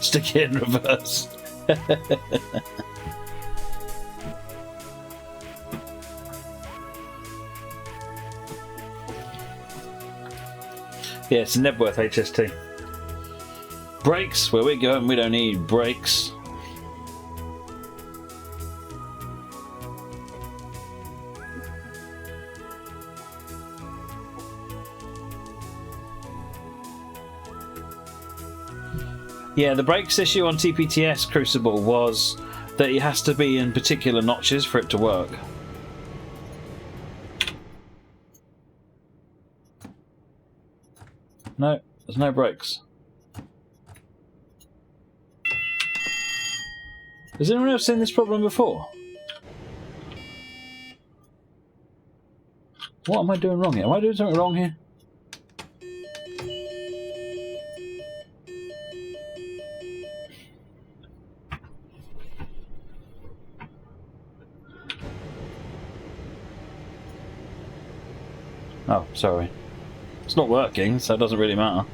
Stick it in reverse. Yeah, it's a Nebworth HST. Brakes, where we're going, we don't need brakes. Yeah, the brakes issue on TPTS Crucible was that it has to be in particular notches for it to work. No, there's no brakes. Has anyone else seen this problem before? What am I doing wrong here? Am I doing something wrong here? Oh, sorry. It's not working, so it doesn't really matter.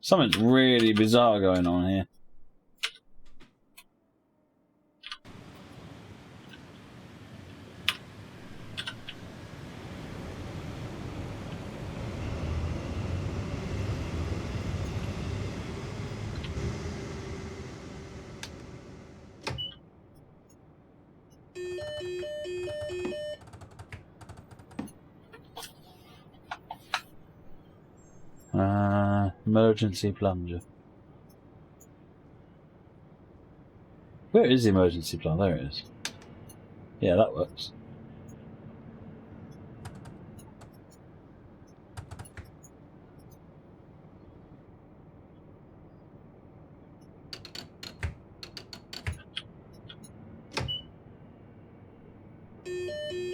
Something's really bizarre going on here. Emergency plunger. Where is the emergency plunger? There it is. Yeah, that works.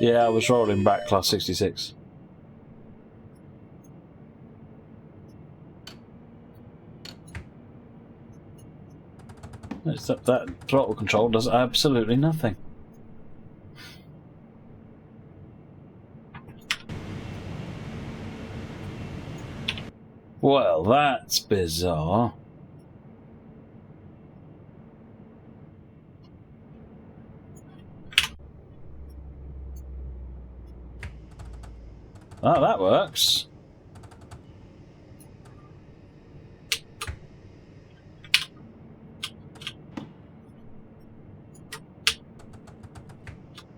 Yeah, I was rolling back class 66. Except that throttle control does absolutely nothing. Well, that's bizarre. Oh, that works.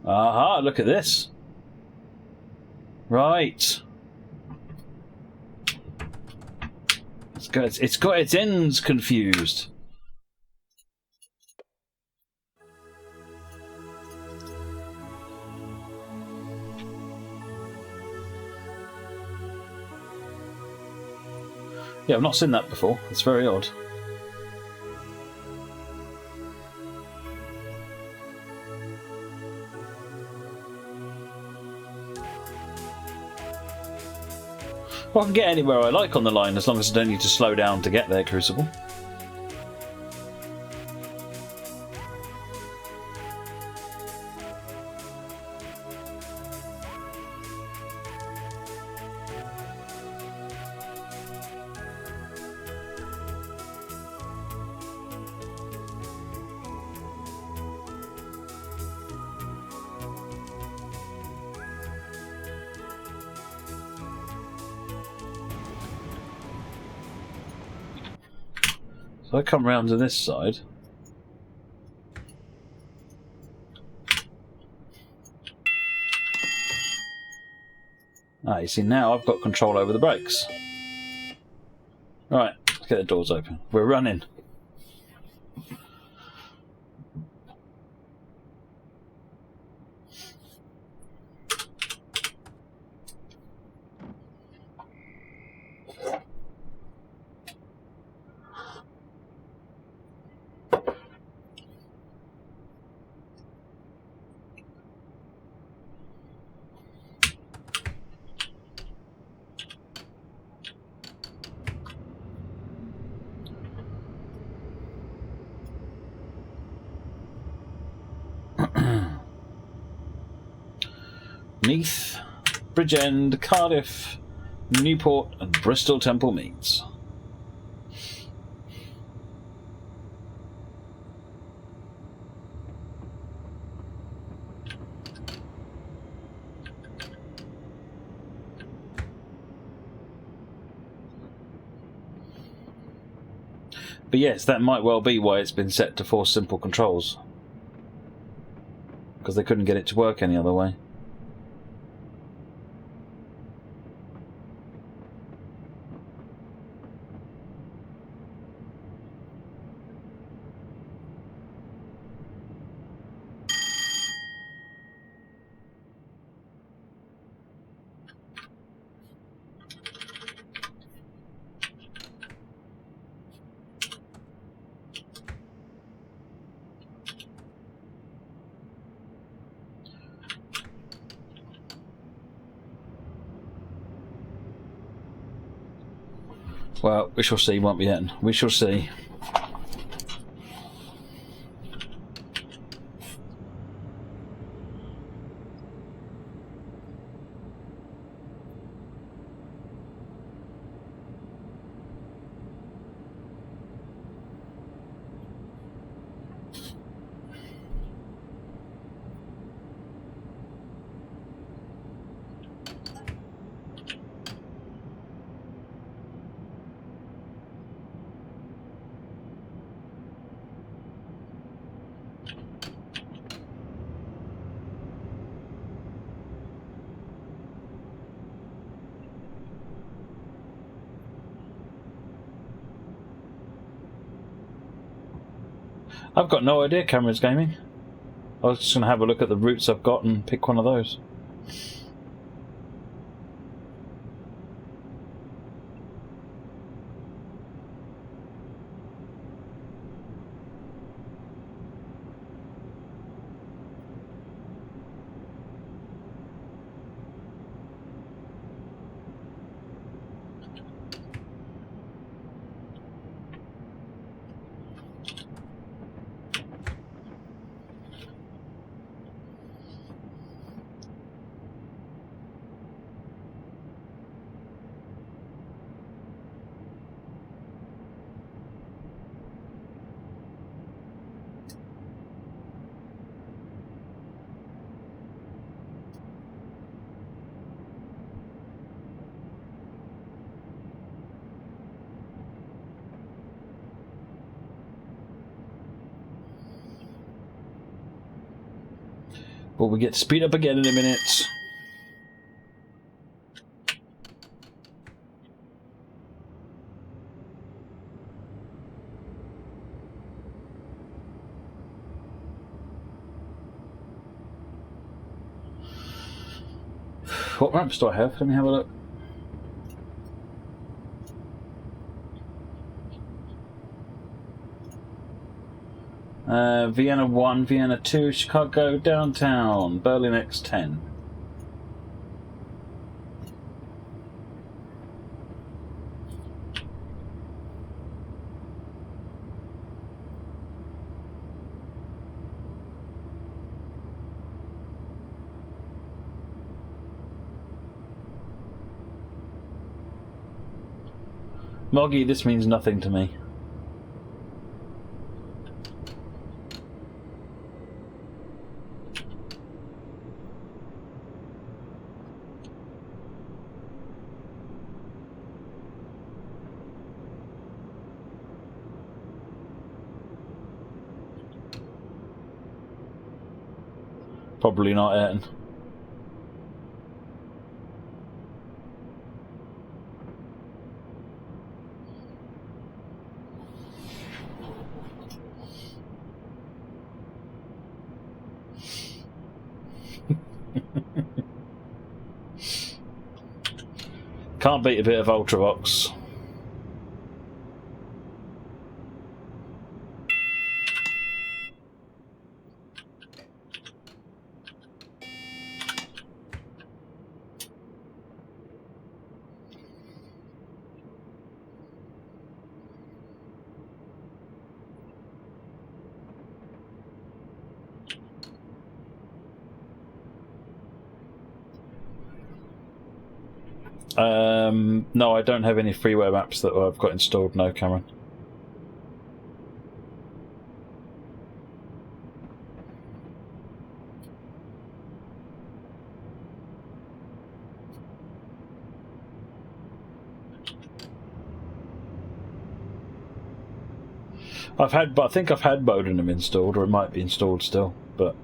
Aha, look at this. Right. It's got its ends confused. Yeah, I've not seen that before. It's very odd. Well, I can get anywhere I like on the line as long as I don't need to slow down to get there, Crucible. So I come round to this side. Ah, you see, now I've got control over the brakes. Right, let's get the doors open. We're running. Neath, Bridgend, Cardiff, Newport and Bristol Temple Meads. But yes, that might well be why it's been set to force simple controls. Because they couldn't get it to work any other way. Well, we shall see, won't we then? We shall see. I've got no idea Cameron's gaming. I was just going to have a look at the routes I've got and pick one of those. But we get to speed up again in a minute. What maps do I have? Let me have a look. Vienna 1, Vienna 2, Chicago downtown, Berlin X10. Moggy, this means nothing to me. Probably not Ayrton. Can't beat a bit of Ultravox. No, I don't have any freeware maps that I've got installed. No, Cameron. I think I've had Bodenham installed, or it might be installed still, but.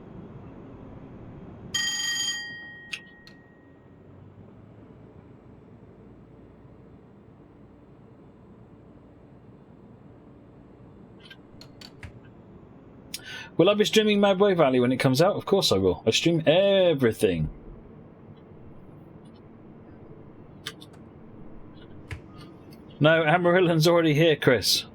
Will I be streaming Madway Valley when it comes out? Of course I will. I stream everything. No, Amarillan's already here, Chris.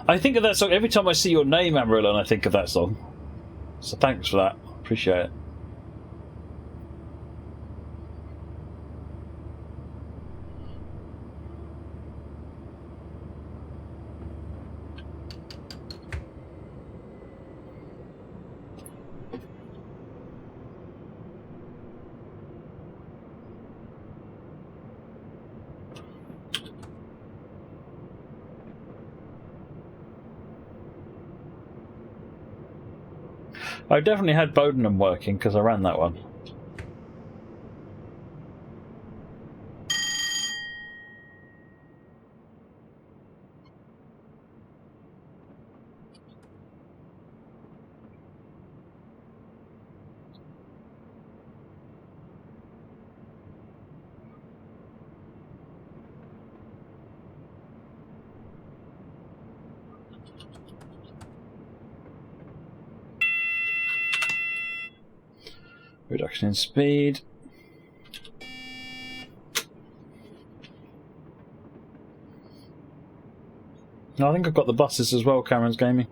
I think of that song every time I see your name, Amarillo, and I think of that song. So thanks for that. Appreciate it. I definitely had Bodenham working because I ran that one. Reduction in speed. I think I've got the buses as well, Cameron's Gaming.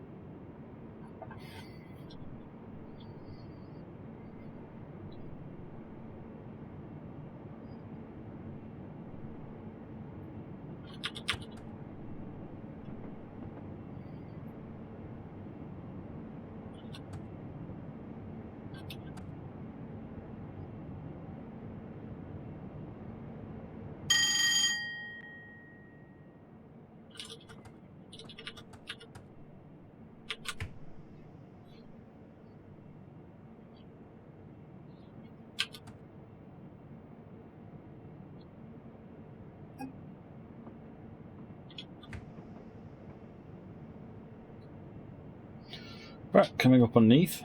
Right, coming up underneath.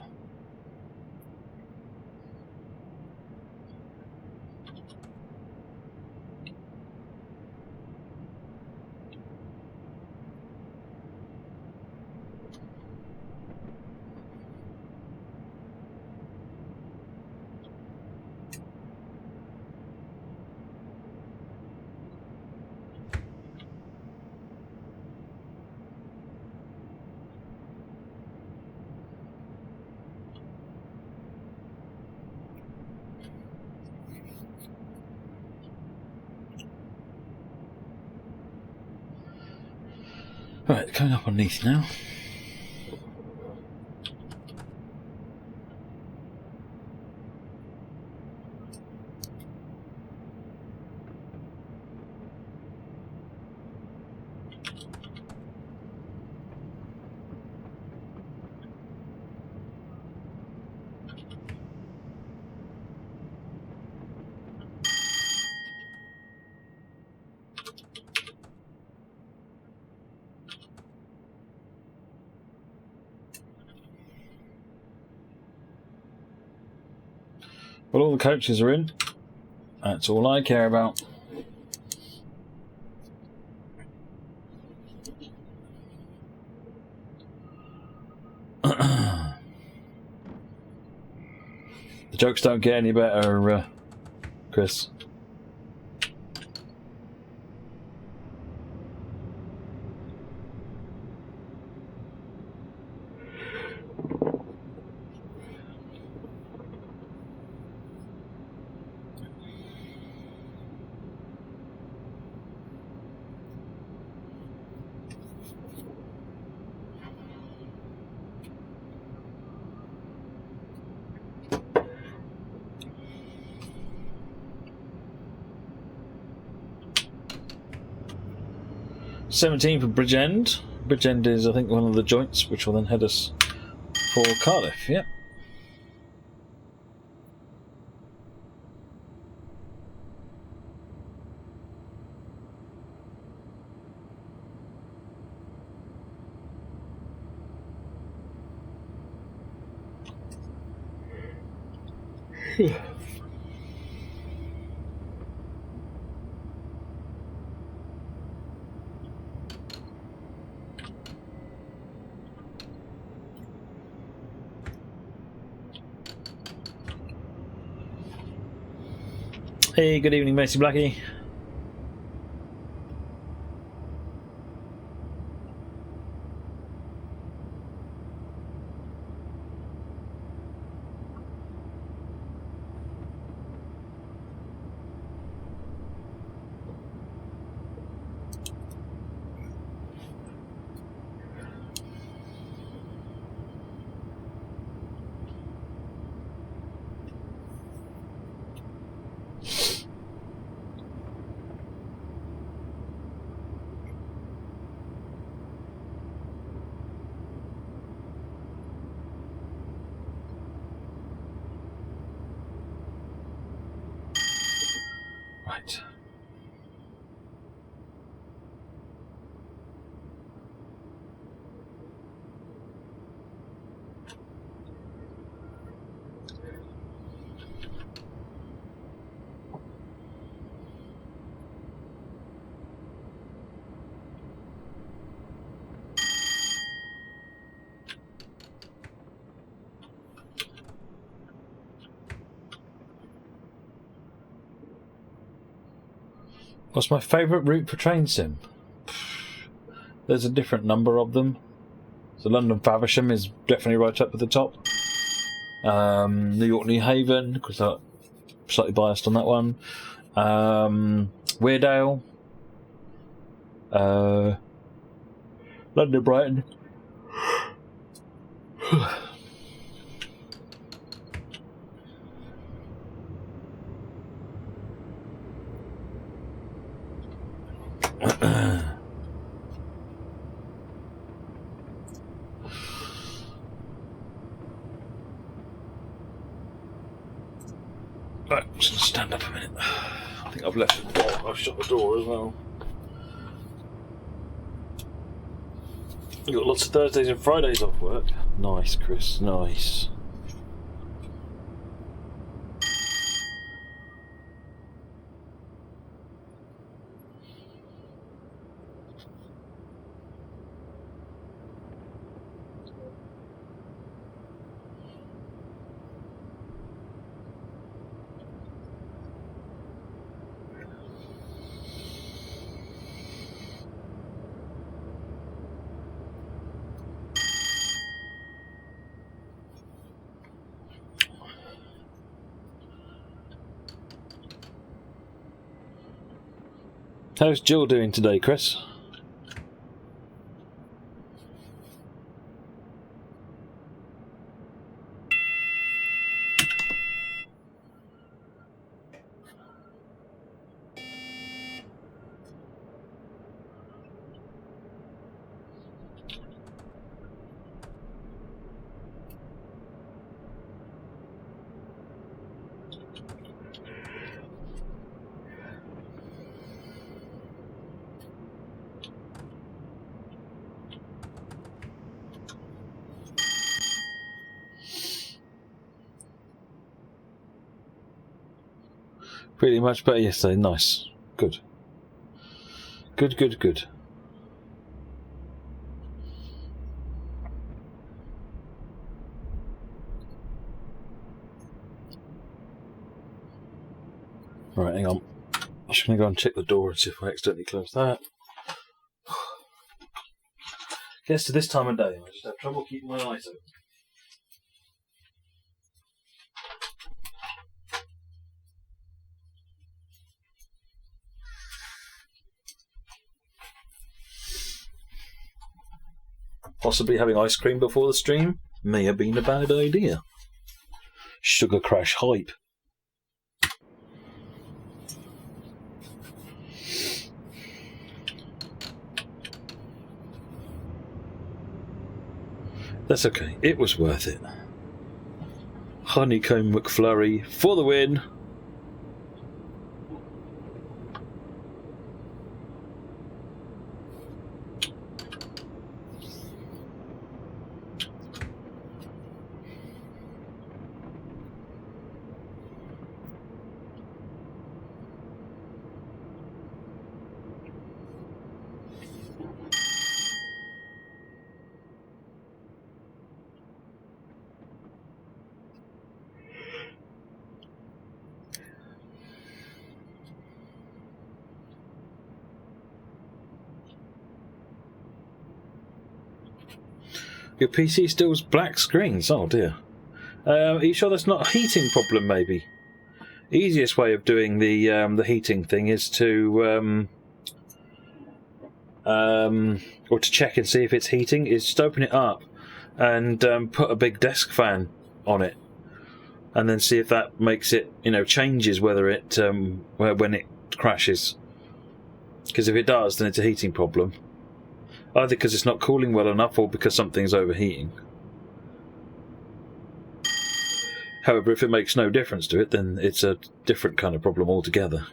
Right, coming up underneath now. Well, all the coaches are in. That's all I care about. The jokes don't get any better, Chris. 17 for Bridgend. Bridgend is, I think, one of the joints, which will then head us for Cardiff. Yep. Hey, good evening, Macy Blackie. Right. What's my favourite route for train sim? There's a different number of them. So London Faversham is definitely right up at the top. New York New Haven, because I'm slightly biased on that one. Weardale. London Brighton. Right, I'm just going to stand up a minute. I think I've left the door. I've shut the door as well. You've got lots of Thursdays and Fridays off work. Nice, Chris, nice. How's Jill doing today, Chris? Pretty much better yesterday. Nice. Good. Good, good, good. Right, hang on. I'm just going to go and check the door and see if I accidentally closed that. Gets to this time of day, I just have trouble keeping my eyes open. Possibly having ice cream before the stream may have been a bad idea. Sugar crash hype. That's okay. It was worth it. Honeycomb McFlurry for the win. Your PC still has black screens. Oh dear. Are you sure that's not a heating problem? Maybe. Easiest way of doing the heating thing is to or to check and see if it's heating is just open it up and put a big desk fan on it, and then see if that makes it, changes whether it when it crashes. Because if it does, then it's a heating problem. Either because it's not cooling well enough or because something's overheating. However, if it makes no difference to it, then it's a different kind of problem altogether.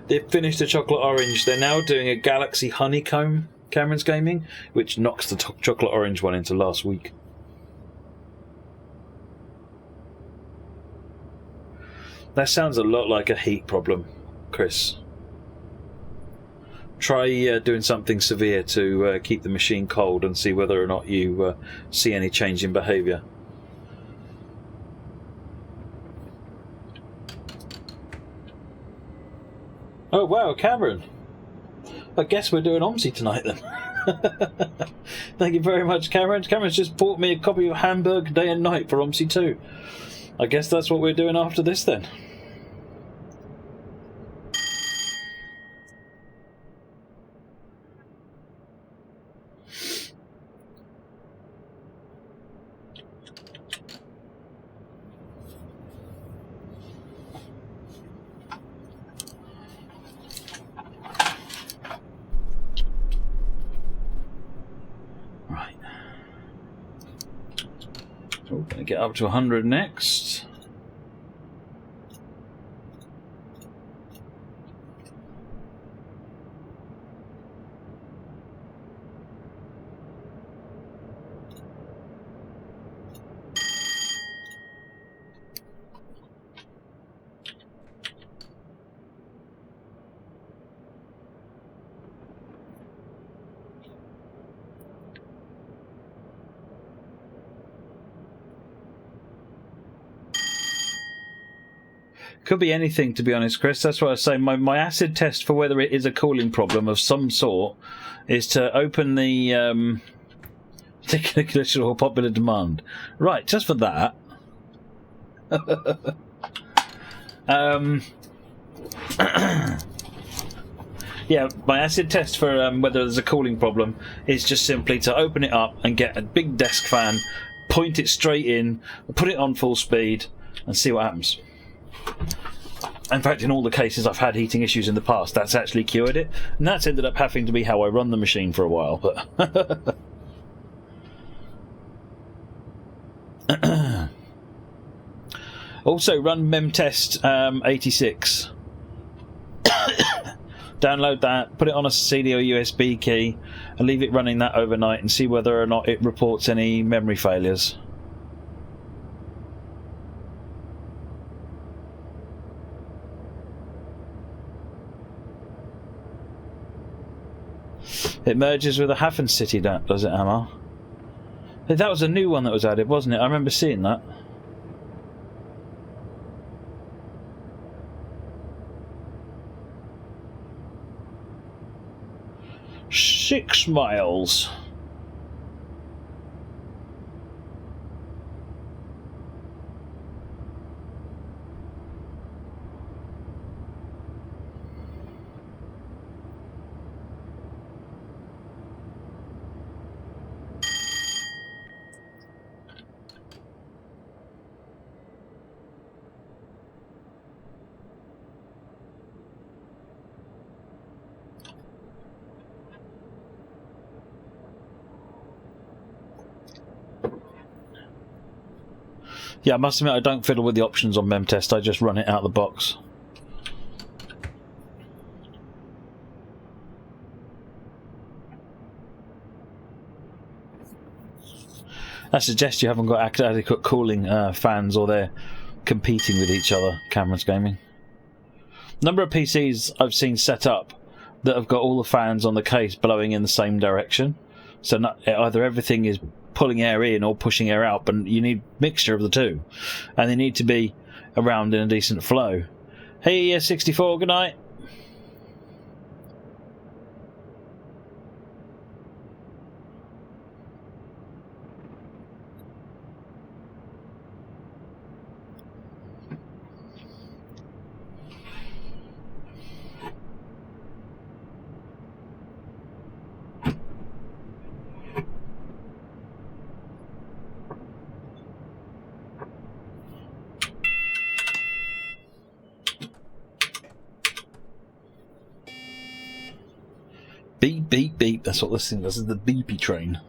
They've finished the chocolate orange. They're now doing a Galaxy Honeycomb, Cameron's Gaming, which knocks the chocolate orange one into last week. That sounds a lot like a heat problem, Chris. Try doing something severe to keep the machine cold and see whether or not you see any change in behaviour. Oh wow, Cameron. I guess we're doing OMSI tonight then. Thank you very much, Cameron. Cameron's just bought me a copy of Hamburg Day and Night for OMSI 2. I guess that's what we're doing after this then. Gonna get up to 100 next. Could be anything, to be honest, Chris. That's what I was saying. My acid test for whether it is a cooling problem of some sort is to open the particular or popular demand. Right, just for that. Yeah, my acid test for whether there's a cooling problem is just simply to open it up and get a big desk fan, point it straight in, put it on full speed, and see what happens. In fact, in all the cases I've had heating issues in the past, that's actually cured it, and that's ended up having to be how I run the machine for a while. But also run memtest 86. Download that, put it on a CD or USB key, and leave it running that overnight, and see whether or not it reports any memory failures. It merges with a Hafen City, that does it, Amar? That was a new one that was added, wasn't it? I remember seeing that. Six miles. Yeah, I must admit I don't fiddle with the options on MemTest. I just run it out of the box. I suggest you haven't got adequate cooling fans, or they're competing with each other. Cameron's Gaming. Number of PCs I've seen set up that have got all the fans on the case blowing in the same direction. So either everything is pulling air in or pushing air out, but you need a mixture of the two. And they need to be around in a decent flow. Hey, 64, good night. Beep, beep, beep. That's what this thing does. This is the beepy train.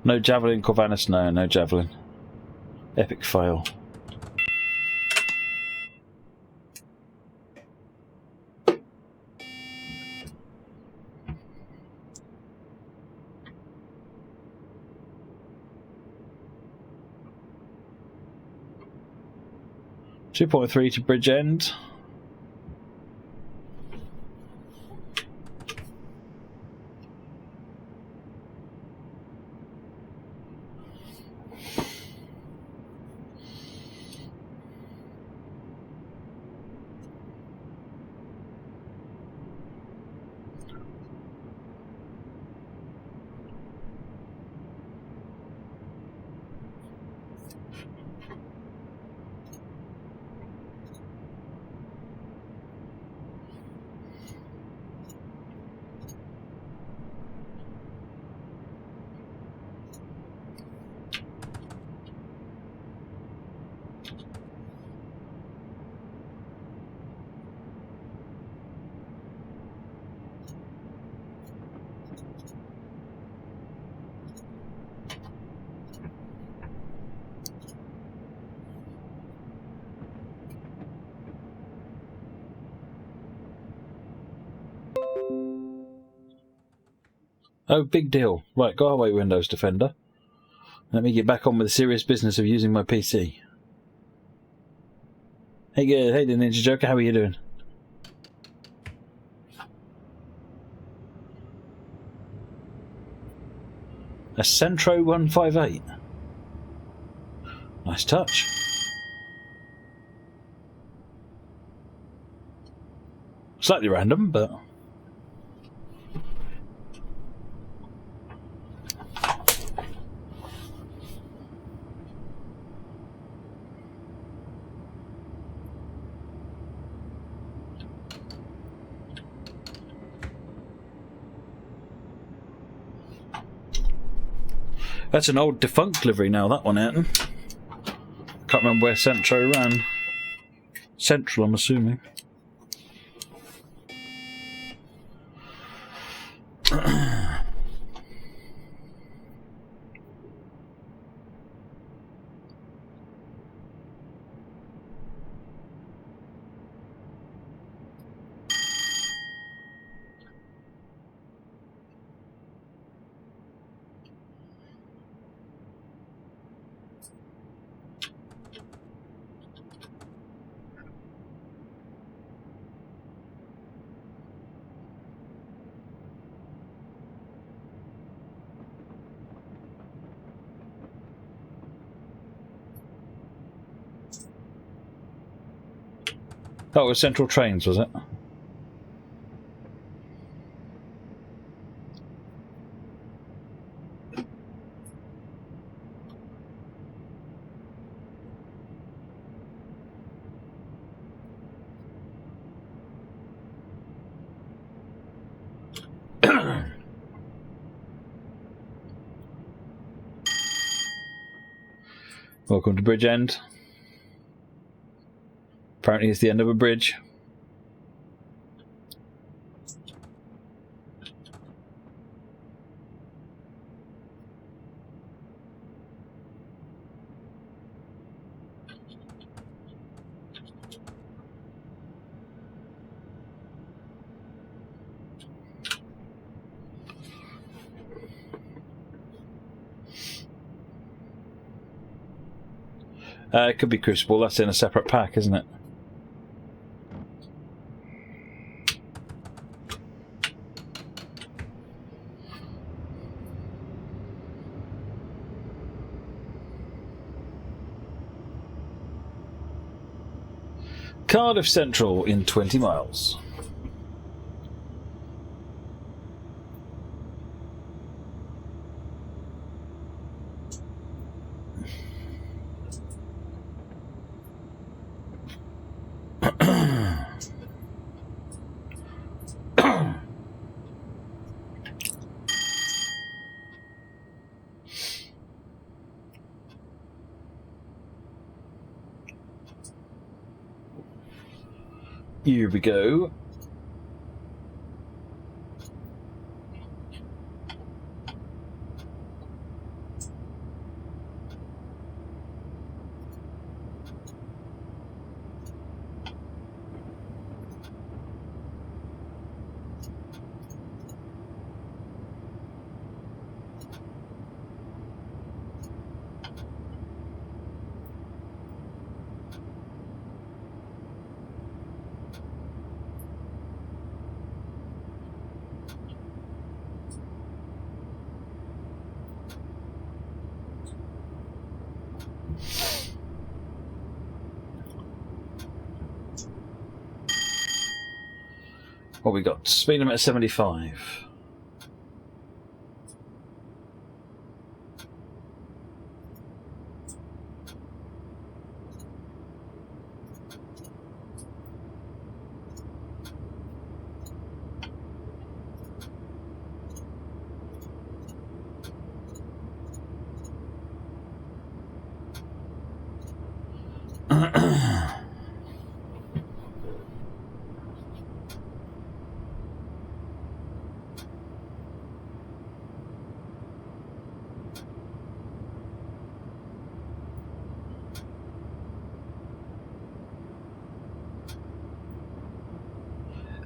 No javelin, Corvinus? No javelin. Epic fail. .3 to bridge end. Oh, big deal. Right, go away, Windows Defender. Let me get back on with the serious business of using my PC. Hey, good. Hey, the Ninja Joker, how are you doing? A Centro 158. Nice touch. Slightly random, but... That's an old defunct livery now, that one, Ayrton. Can't remember where Centro ran. Central, I'm assuming. That was Central Trains, was it? Welcome to Bridge End. Apparently it's the end of a bridge. It could be Crucible. That's in a separate pack, isn't it? Cardiff Central in 20 miles. Here we go. What we got? Speed limit 75.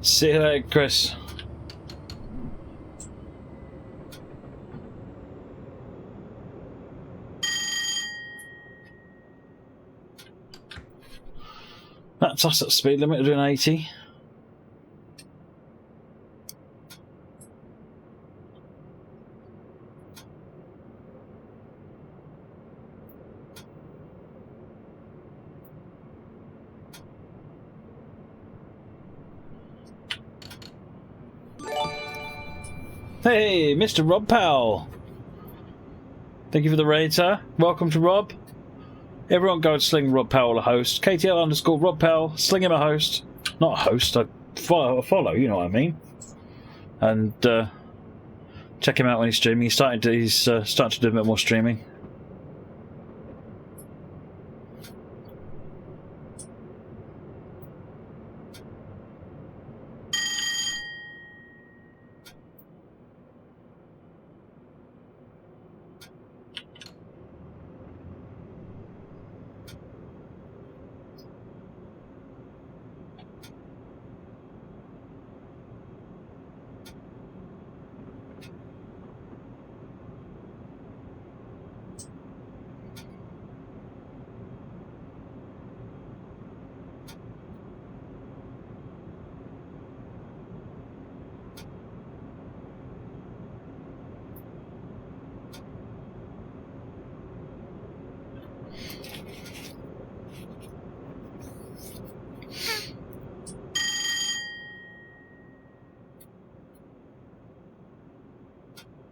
See you later, Chris. That's us at speed limit doing 80. Hey, Mr. Rob Powell. Thank you for the raid, sir. Welcome to Rob. Everyone go and sling Rob Powell a host. KTL underscore Rob Powell. Sling him a host. Not a host, a follow, you know what I mean. And check him out when he's streaming. He's starting to do a bit more streaming.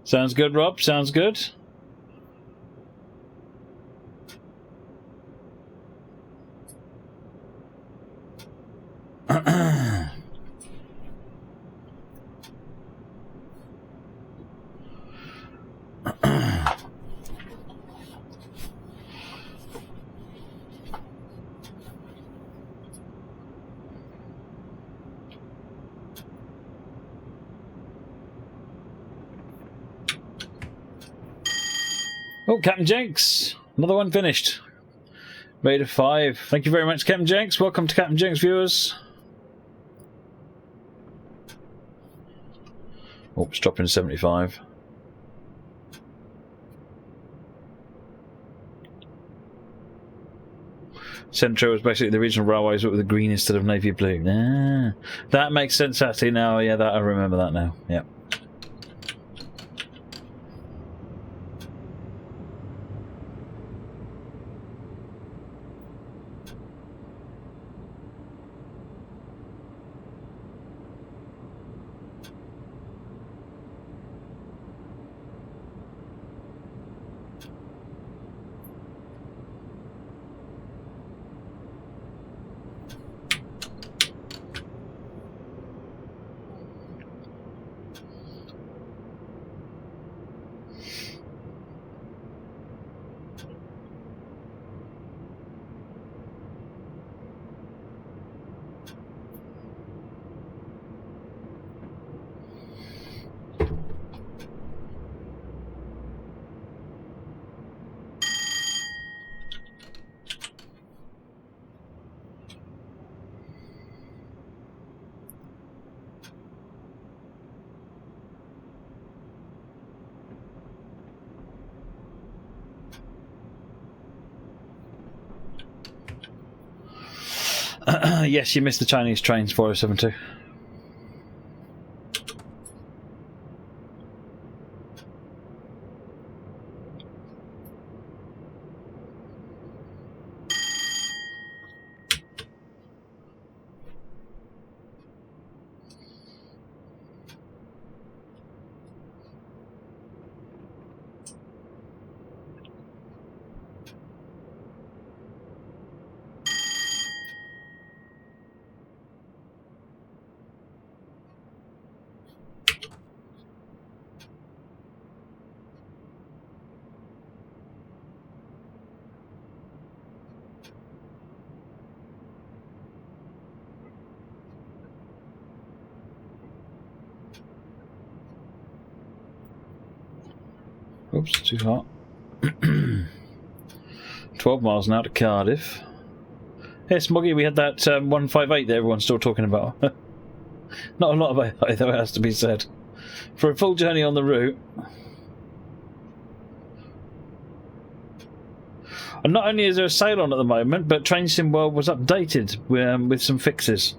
Sounds good, Rob. Sounds good. Oh, Captain Jenks. Another one finished. Made of 5. Thank you very much, Captain Jenks. Welcome to Captain Jenks, viewers. Oh, it's dropping to 75. Centro was basically the regional railways but with the green instead of navy blue. Ah, that makes sense actually now. Yeah, that I remember that now. Yep. Yes, you missed the Chinese trains 4072. Oops, too hot. 12 miles now to Cardiff. Hey, Smoggy, we had that 158 that everyone's still talking about. Not a lot of AI, though, it has to be said. For a full journey on the route. And not only is there a sale on at the moment, but Train Sim World was updated with some fixes.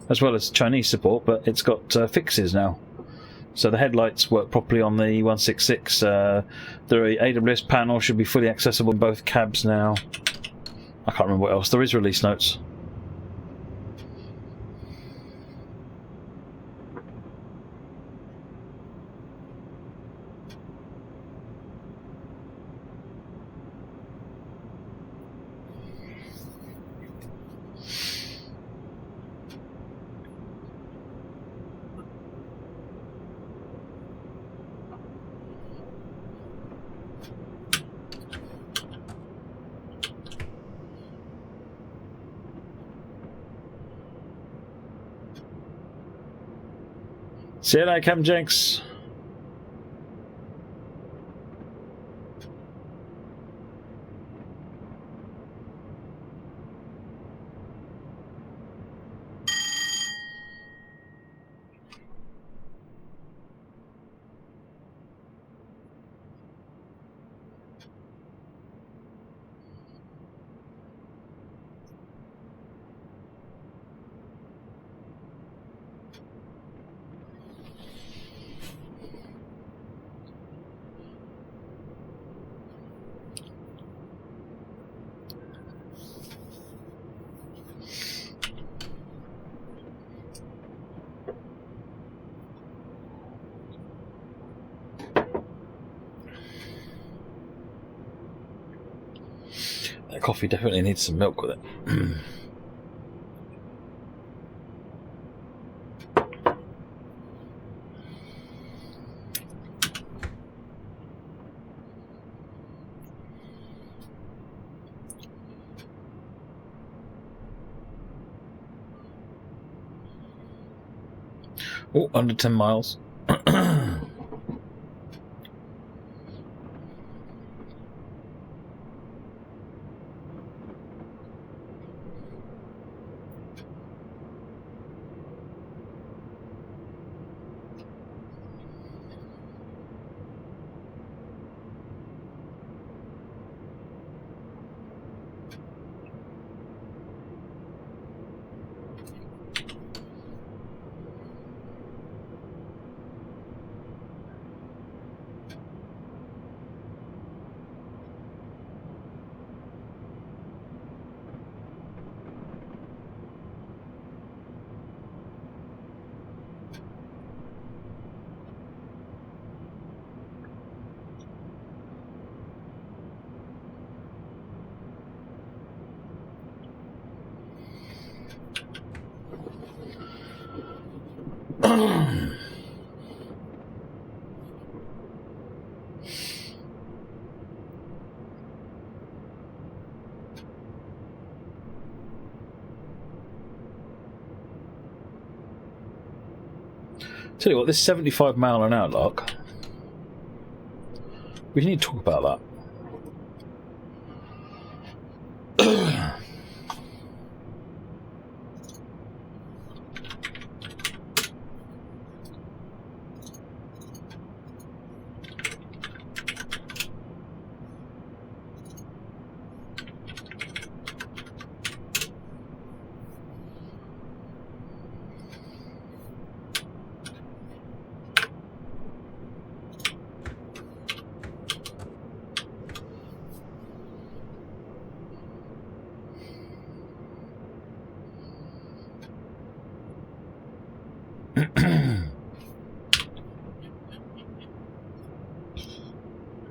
As well as Chinese support, but it's got fixes now. So the headlights work properly on the 166. The AWS panel should be fully accessible in both cabs now. I can't remember what else. There is release notes. See you later, Captain Jenks. That coffee definitely needs some milk with it. Oh, under 10 miles. Tell you what, this 75-mile-an-hour lock, we need to talk about that.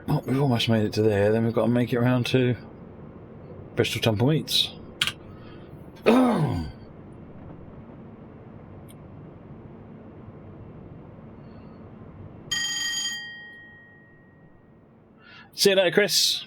Oh, we've almost made it to there. Then we've got to make it around to Bristol Temple Meets. Oh. See you later, Chris.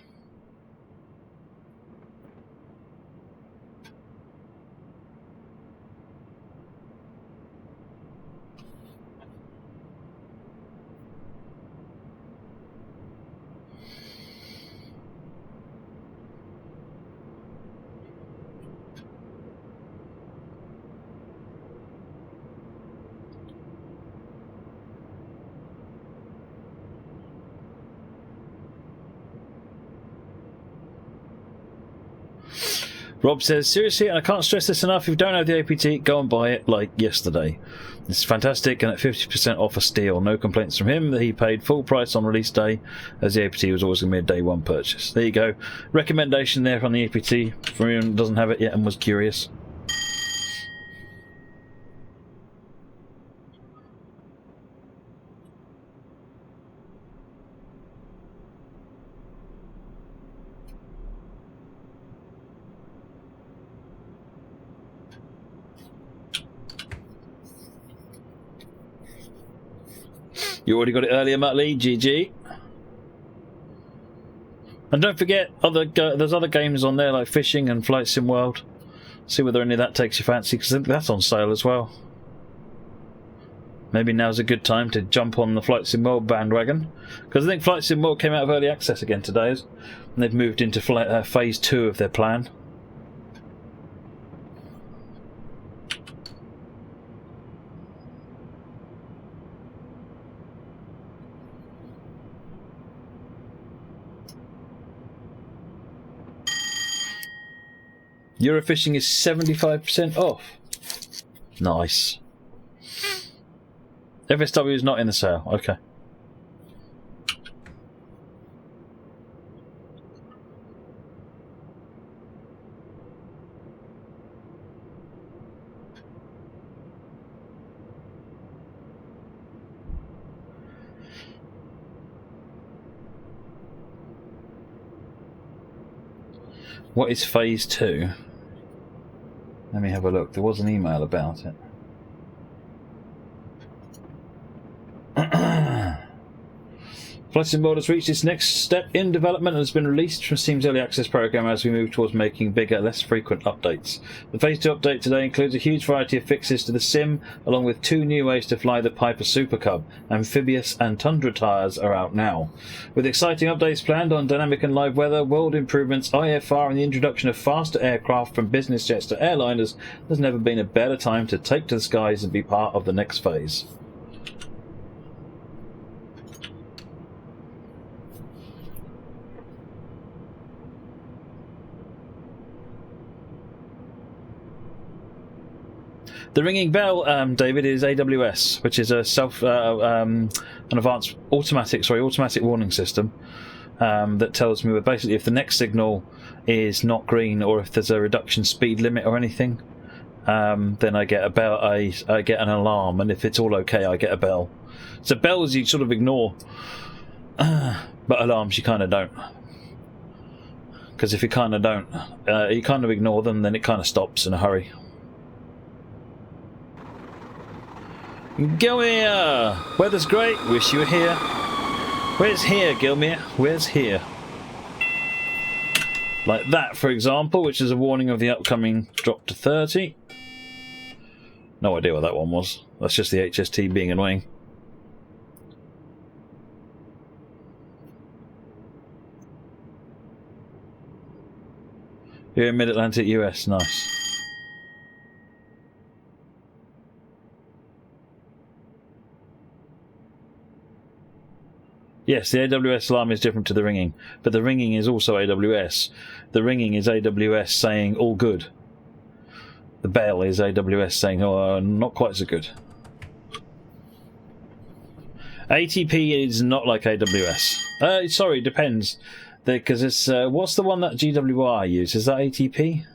Rob says, seriously, and I can't stress this enough, if you don't have the APT, go and buy it like yesterday. It's fantastic and at 50% off a steal. No complaints from him that he paid full price on release day, as the APT was always going to be a day one purchase. There you go. Recommendation there on the APT for anyone who doesn't have it yet and was curious. You already got it earlier, Matt Lee. GG. And don't forget, there's other games on there like Fishing and Flight Sim World. See whether any of that takes your fancy, because I think that's on sale as well. Maybe now's a good time to jump on the Flight Sim World bandwagon, because I think Flight Sim World came out of early access again today, and they've moved into phase 2 of their plan. Eurofishing is 75% off. Nice. FSW is not in the sale. Okay. What is phase 2? Let me have a look. There was an email about it. Flight Sim World has reached its next step in development and has been released from Steam's early access program as we move towards making bigger, less frequent updates. The Phase 2 update today includes a huge variety of fixes to the sim, along with 2 new ways to fly the Piper Super Cub. Amphibious and Tundra tyres are out now. With exciting updates planned on dynamic and live weather, world improvements, IFR and the introduction of faster aircraft from business jets to airliners, there's never been a better time to take to the skies and be part of the next phase. The ringing bell, David, is AWS, which is a an advanced automatic warning system that tells me basically if the next signal is not green or if there's a reduction speed limit or anything. Then I get a bell. I get an alarm, and if it's all okay, I get a bell. So bells you sort of ignore, but alarms you kind of don't. Because if you kind of don't, you kind of ignore them, then it kind of stops in a hurry. Gilmere! Weather's great. Wish you were here. Where's here, Gilmere? Where's here? Like that, for example, which is a warning of the upcoming drop to 30. No idea what that one was. That's just the HST being annoying. You're in Mid-Atlantic, US. Nice. Yes, the AWS alarm is different to the ringing, but the ringing is also AWS. The ringing is AWS saying all good. The bell is AWS saying, oh, not quite so good. ATP is not like AWS. Sorry, depends. Because it's what's the one that GWR uses? Is that ATP?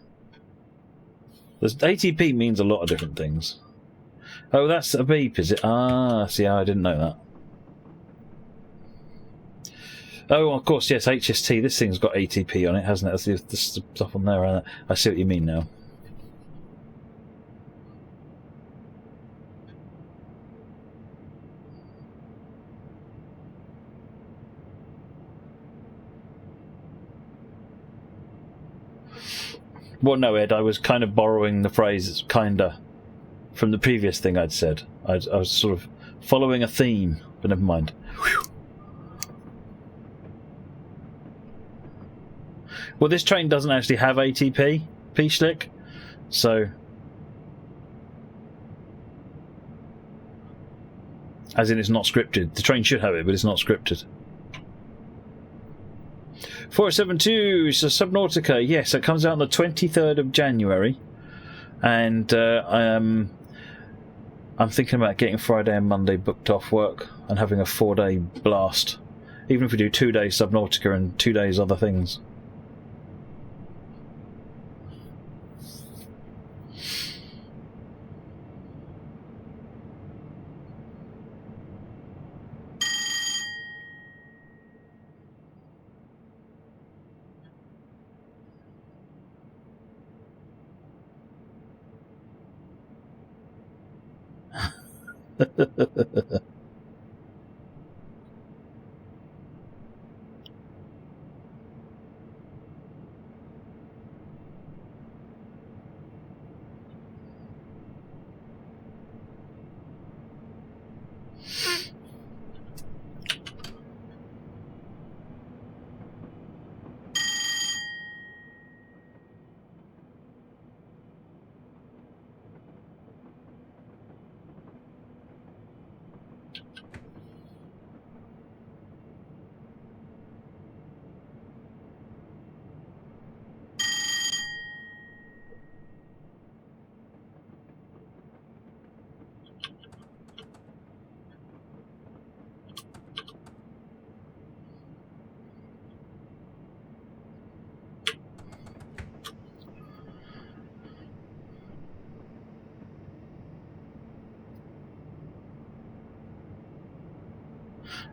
ATP means a lot of different things. Oh, that's a beep, is it? Ah, see, I didn't know that. Oh, of course, yes, HST. This thing's got ATP on it, hasn't it? That's the stuff on there. I see what you mean now. Well, no, Ed, I was kind of borrowing the phrase "kinda" from the previous thing I'd said. I was sort of following a theme, but never mind. Whew. Well, this train doesn't actually have ATP, P-Schlick, so... As in, it's not scripted. The train should have it, but it's not scripted. 472, so Subnautica, yes, it comes out on the 23rd of January. And I'm thinking about getting Friday and Monday booked off work and having a 4-day blast. Even if we do 2 days Subnautica and 2 days other things.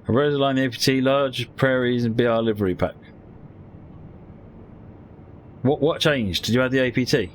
A Rosaline APT, large prairies and BR livery pack. What changed? Did you add the APT?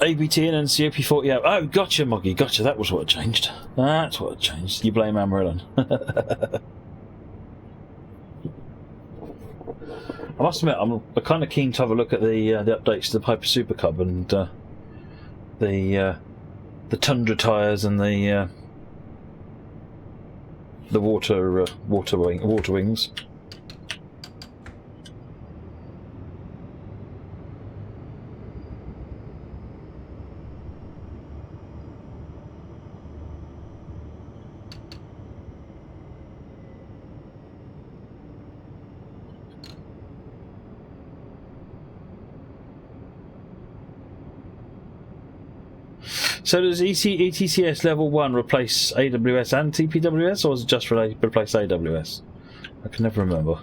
ABT and COP40 out. Oh, gotcha, Moggy, gotcha. That was what changed. That's what changed. You blame Amarillo. I must admit, I'm kind of keen to have a look at the updates to the Piper Super Cub and the Tundra tyres and the water wings. So does ETCS level 1 replace AWS and TPWS, or is it just replace AWS? I can never remember.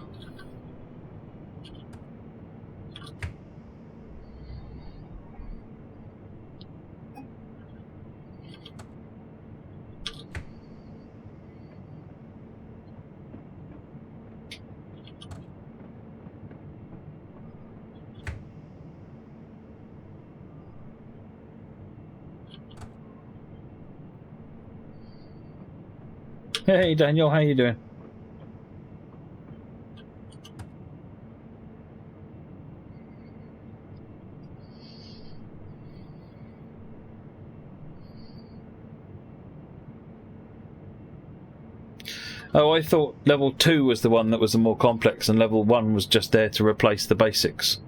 Hey Daniel, how you doing? Oh, I thought level 2 was the one that was the more complex and level 1 was just there to replace the basics.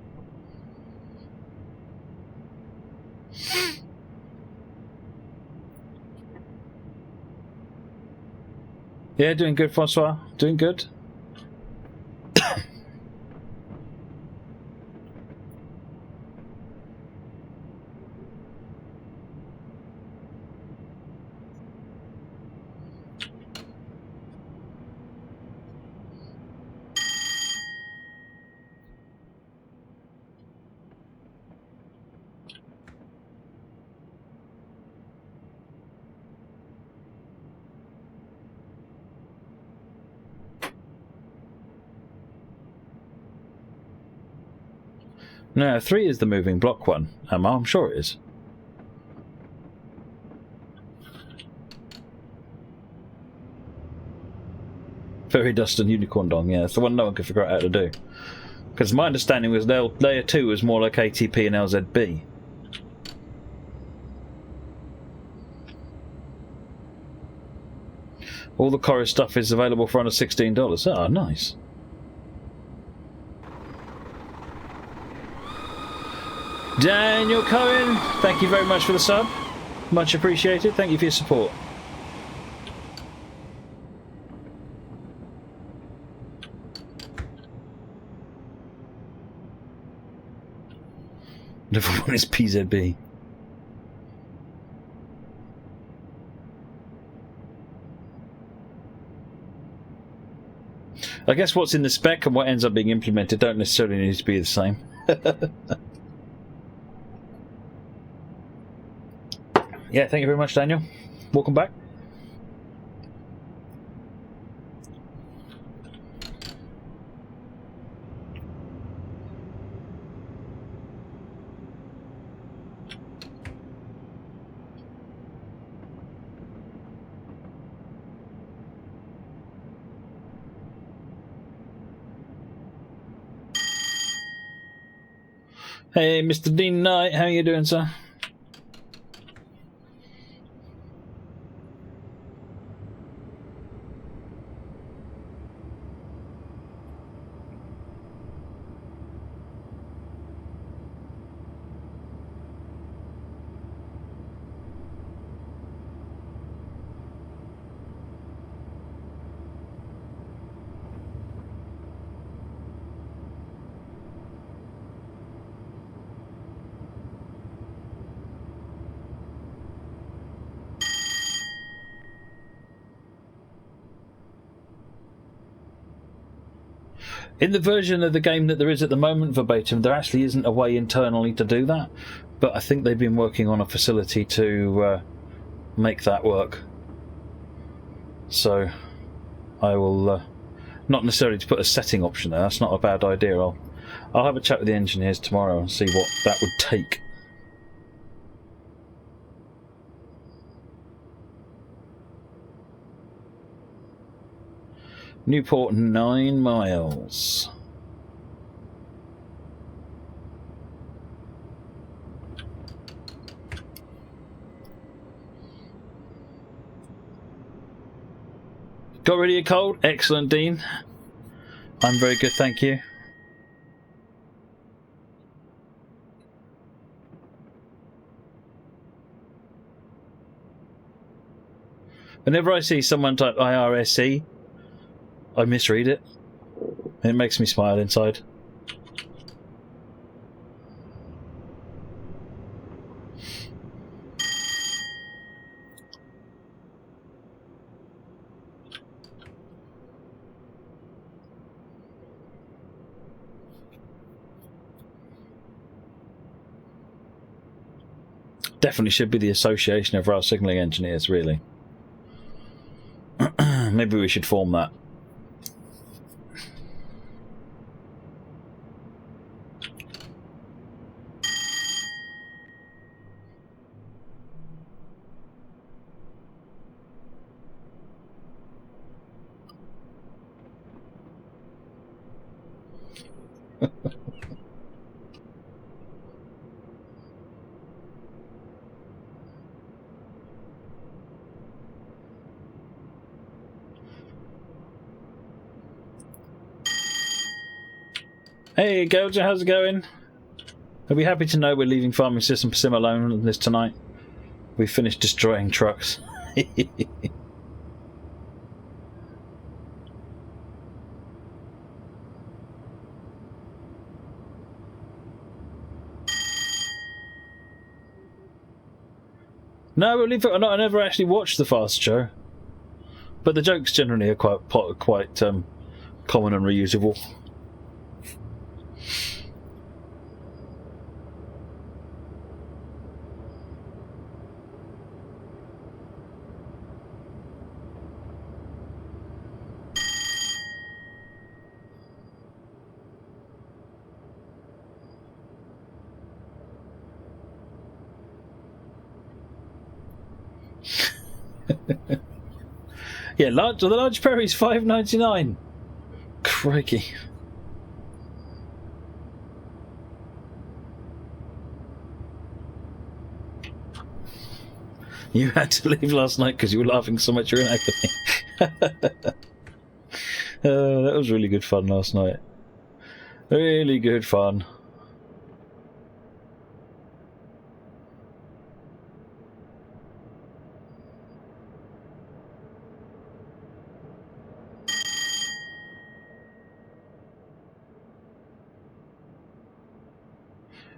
Yeah, doing good, Francois. Doing good. No, 3 is the moving block one. I'm sure it is. Fairy Dust and Unicorn Dong, yeah, it's the one no one could figure out how to do. Because my understanding was layer 2 was more like ATP and LZB. All the chorus stuff is available for under $16. Oh, nice. Daniel Cohen, thank you very much for the sub. Much appreciated. Thank you for your support. Level 1 is PZB. I guess what's in the spec and what ends up being implemented don't necessarily need to be the same. Yeah, thank you very much, Daniel. Welcome back. Hey, Mr. Dean Knight, how are you doing, sir? In the version of the game that there is at the moment, verbatim, there actually isn't a way internally to do that, but I think they've been working on a facility to make that work. So I will not necessarily to put a setting option there. That's not a bad idea. I'll have a chat with the engineers tomorrow and see what that would take. Newport 9 miles. Got rid of your cold? Excellent, Dean. I'm very good, thank you. Whenever I see someone type IRSC, I misread it. It makes me smile inside. Definitely should be the Association of Rail Signalling Engineers, really. Maybe we should form that. Hey, Goja, how's it going? Are we happy to know we're leaving Farming System Sim alone on this tonight? We finished destroying trucks. No, believe it or not, I never actually watched the Fast Show, but the jokes generally are quite common and reusable. Yeah, the large Perry's $5.99. Crikey. You had to leave last night because you were laughing so much you're in agony. That was really good fun last night. Really good fun.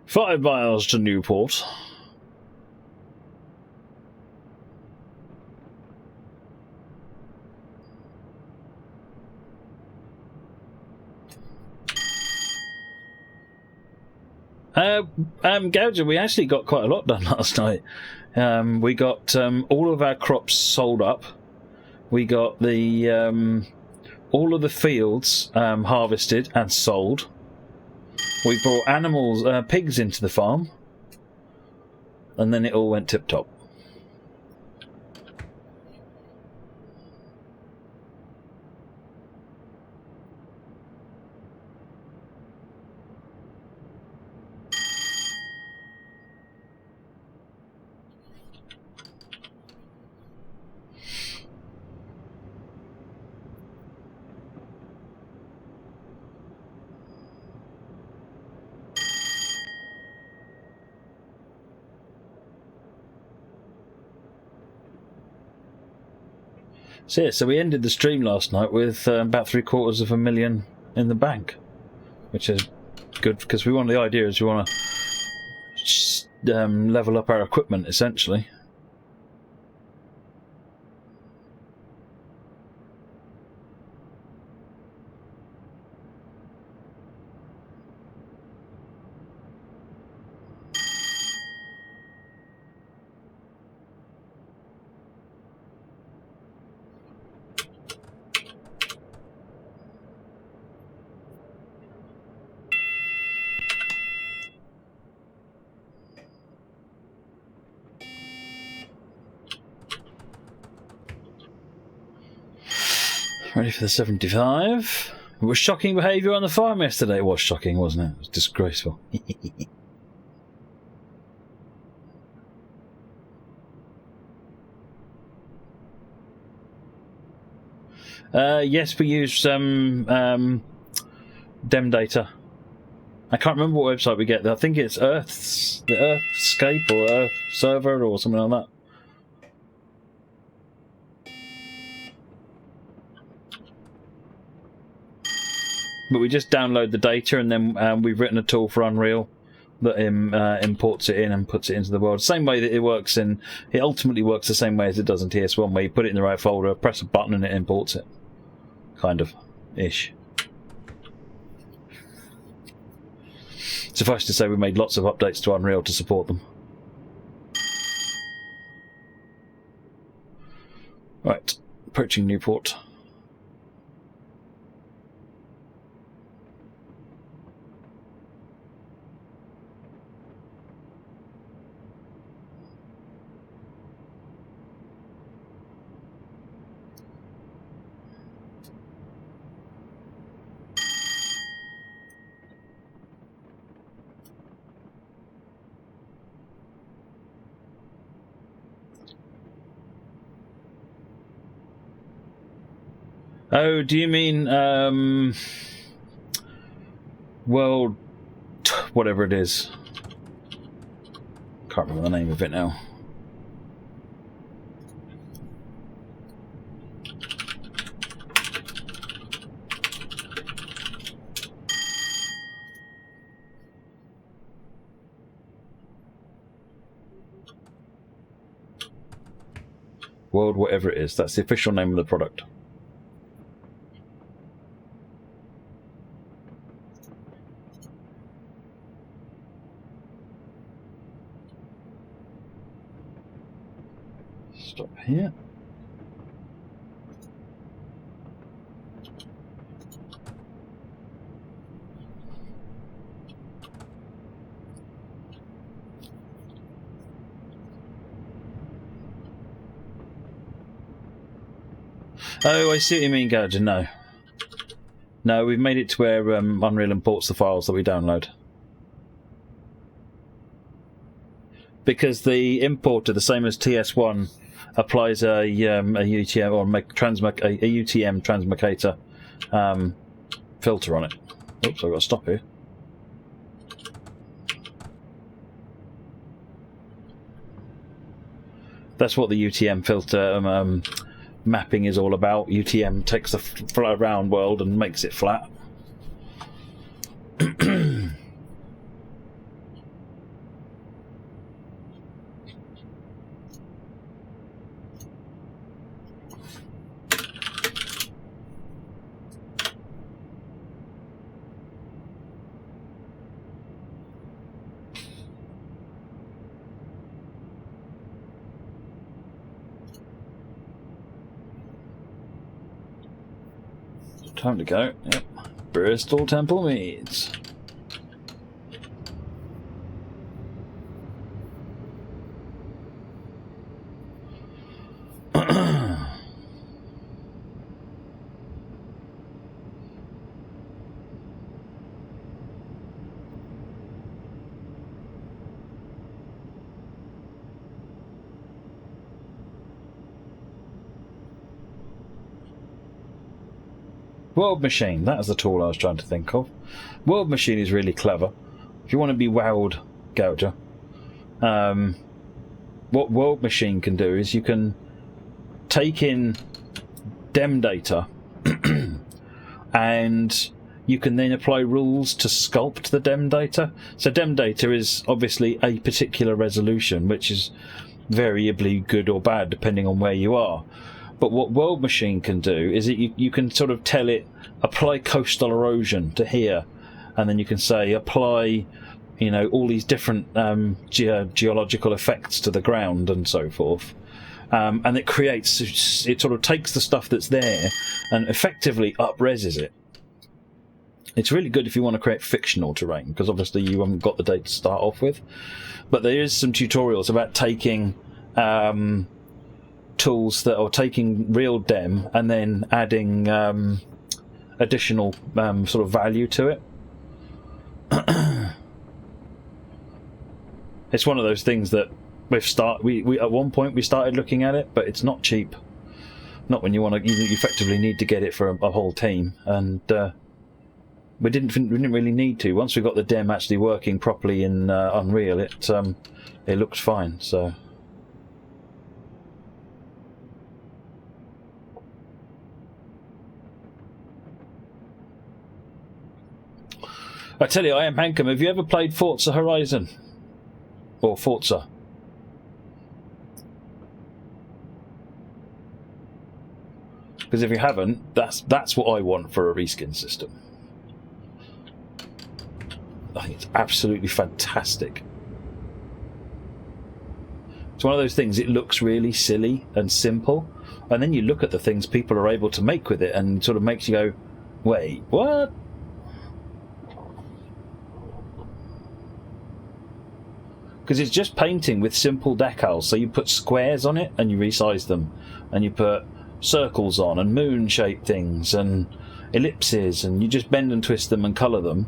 "5 miles to Newport." Gouger, we actually got quite a lot done last night. We got all of our crops sold up. We got the all of the fields harvested and sold. We brought animals, pigs into the farm, and then it all went tip-top. So yeah, so we ended the stream last night with about $750,000 in the bank, which is good because the idea is we want to level up our equipment essentially. Ready for the 75. It was shocking behaviour on the farm yesterday. It was shocking, wasn't it? It was disgraceful. Yes, we use some dem data. I can't remember what website we get. I think it's the Earthscape or Earth Server or something like that. But we just download the data, and then we've written a tool for Unreal that imports it in and puts it into the world. Same way that it works it ultimately works the same way as it does in TS1, where you put it in the right folder, press a button, and it imports it. Kind of ish. Suffice to say, we made lots of updates to Unreal to support them. Right, approaching Newport. Oh, do you mean world whatever it is? Can't remember the name of it now. World whatever it is. That's the official name of the product. Stop here. Oh, I see what you mean, Gouger. No. No, we've made it to where Unreal imports the files that we download. Because the importer, the same as TS1, applies a UTM or a UTM translocator filter on it. Oops, I've got to stop here. That's what the UTM filter mapping is all about. UTM takes the flat round world and makes it flat. Time to go. Yep. Bristol Temple Meads. World Machine, that is the tool I was trying to think of. World Machine is really clever. If you want to be wowed, Gouger, what World Machine can do is you can take in dem data and you can then apply rules to sculpt the dem data. So dem data is obviously a particular resolution, which is variably good or bad depending on where you are. But what World Machine can do is you can sort of tell it, apply coastal erosion to here, and then you can say apply, you know, all these different geological effects to the ground and so forth. And it creates, it sort of takes the stuff that's there and effectively up-reses it. It's really good if you want to create fictional terrain, because obviously you haven't got the data to start off with. But there is some tutorials about taking tools that are taking real dem and then adding additional sort of value to it. It's one of those things that we at one point we started looking at it, but it's not cheap. Not when you want to. You effectively need to get it for a whole team, and we didn't really need to. Once we got the dem actually working properly in Unreal, it looked fine. So. I tell you, I am Hankum. Have you ever played Forza Horizon? Or Forza? Because if you haven't, that's what I want for a reskin system. I think it's absolutely fantastic. It's one of those things, it looks really silly and simple, And then you look at the things people are able to make with it, and sort of makes you go, wait, what? Because it's just painting with simple decals. So you put squares on it and you resize them, and you put circles on and moon-shaped things and ellipses, and you just bend and twist them and colour them.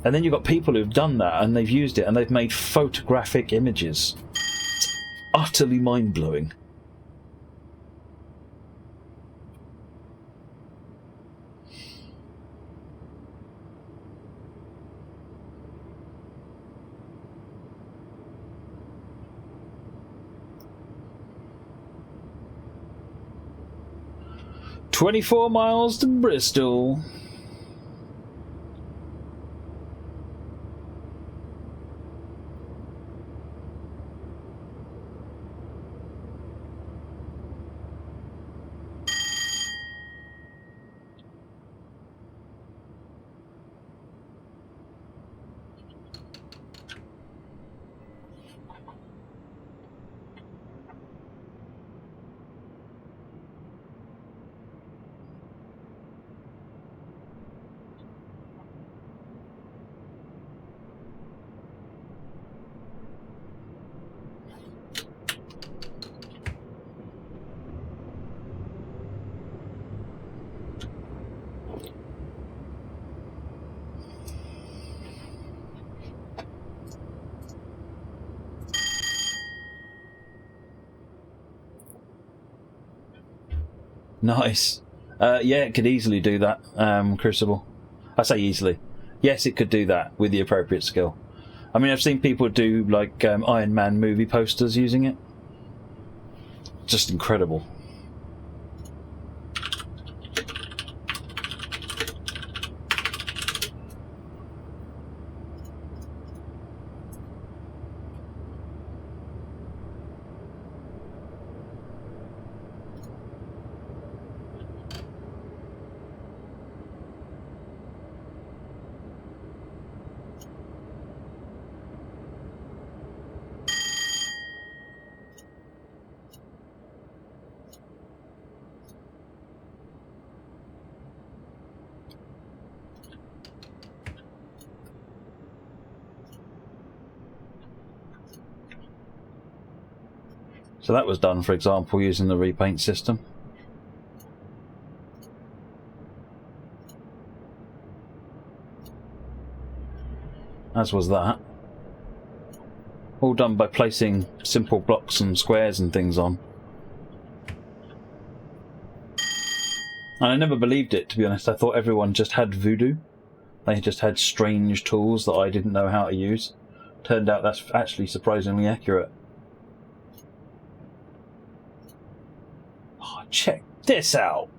And then you've got people who've done that and they've used it and they've made photographic images. It's utterly mind-blowing. "24 miles to Bristol." Nice. Yeah, it could easily do that, Crucible. I say easily. Yes, it could do that with the appropriate skill. I mean, I've seen people do, like, Iron Man movie posters using it. Just incredible. So that was done, for example, using the repaint system. As was that. All done by placing simple blocks and squares and things on. And I never believed it, to be honest. I thought everyone just had voodoo. They just had strange tools that I didn't know how to use. Turned out that's actually surprisingly accurate. Oh, check this out!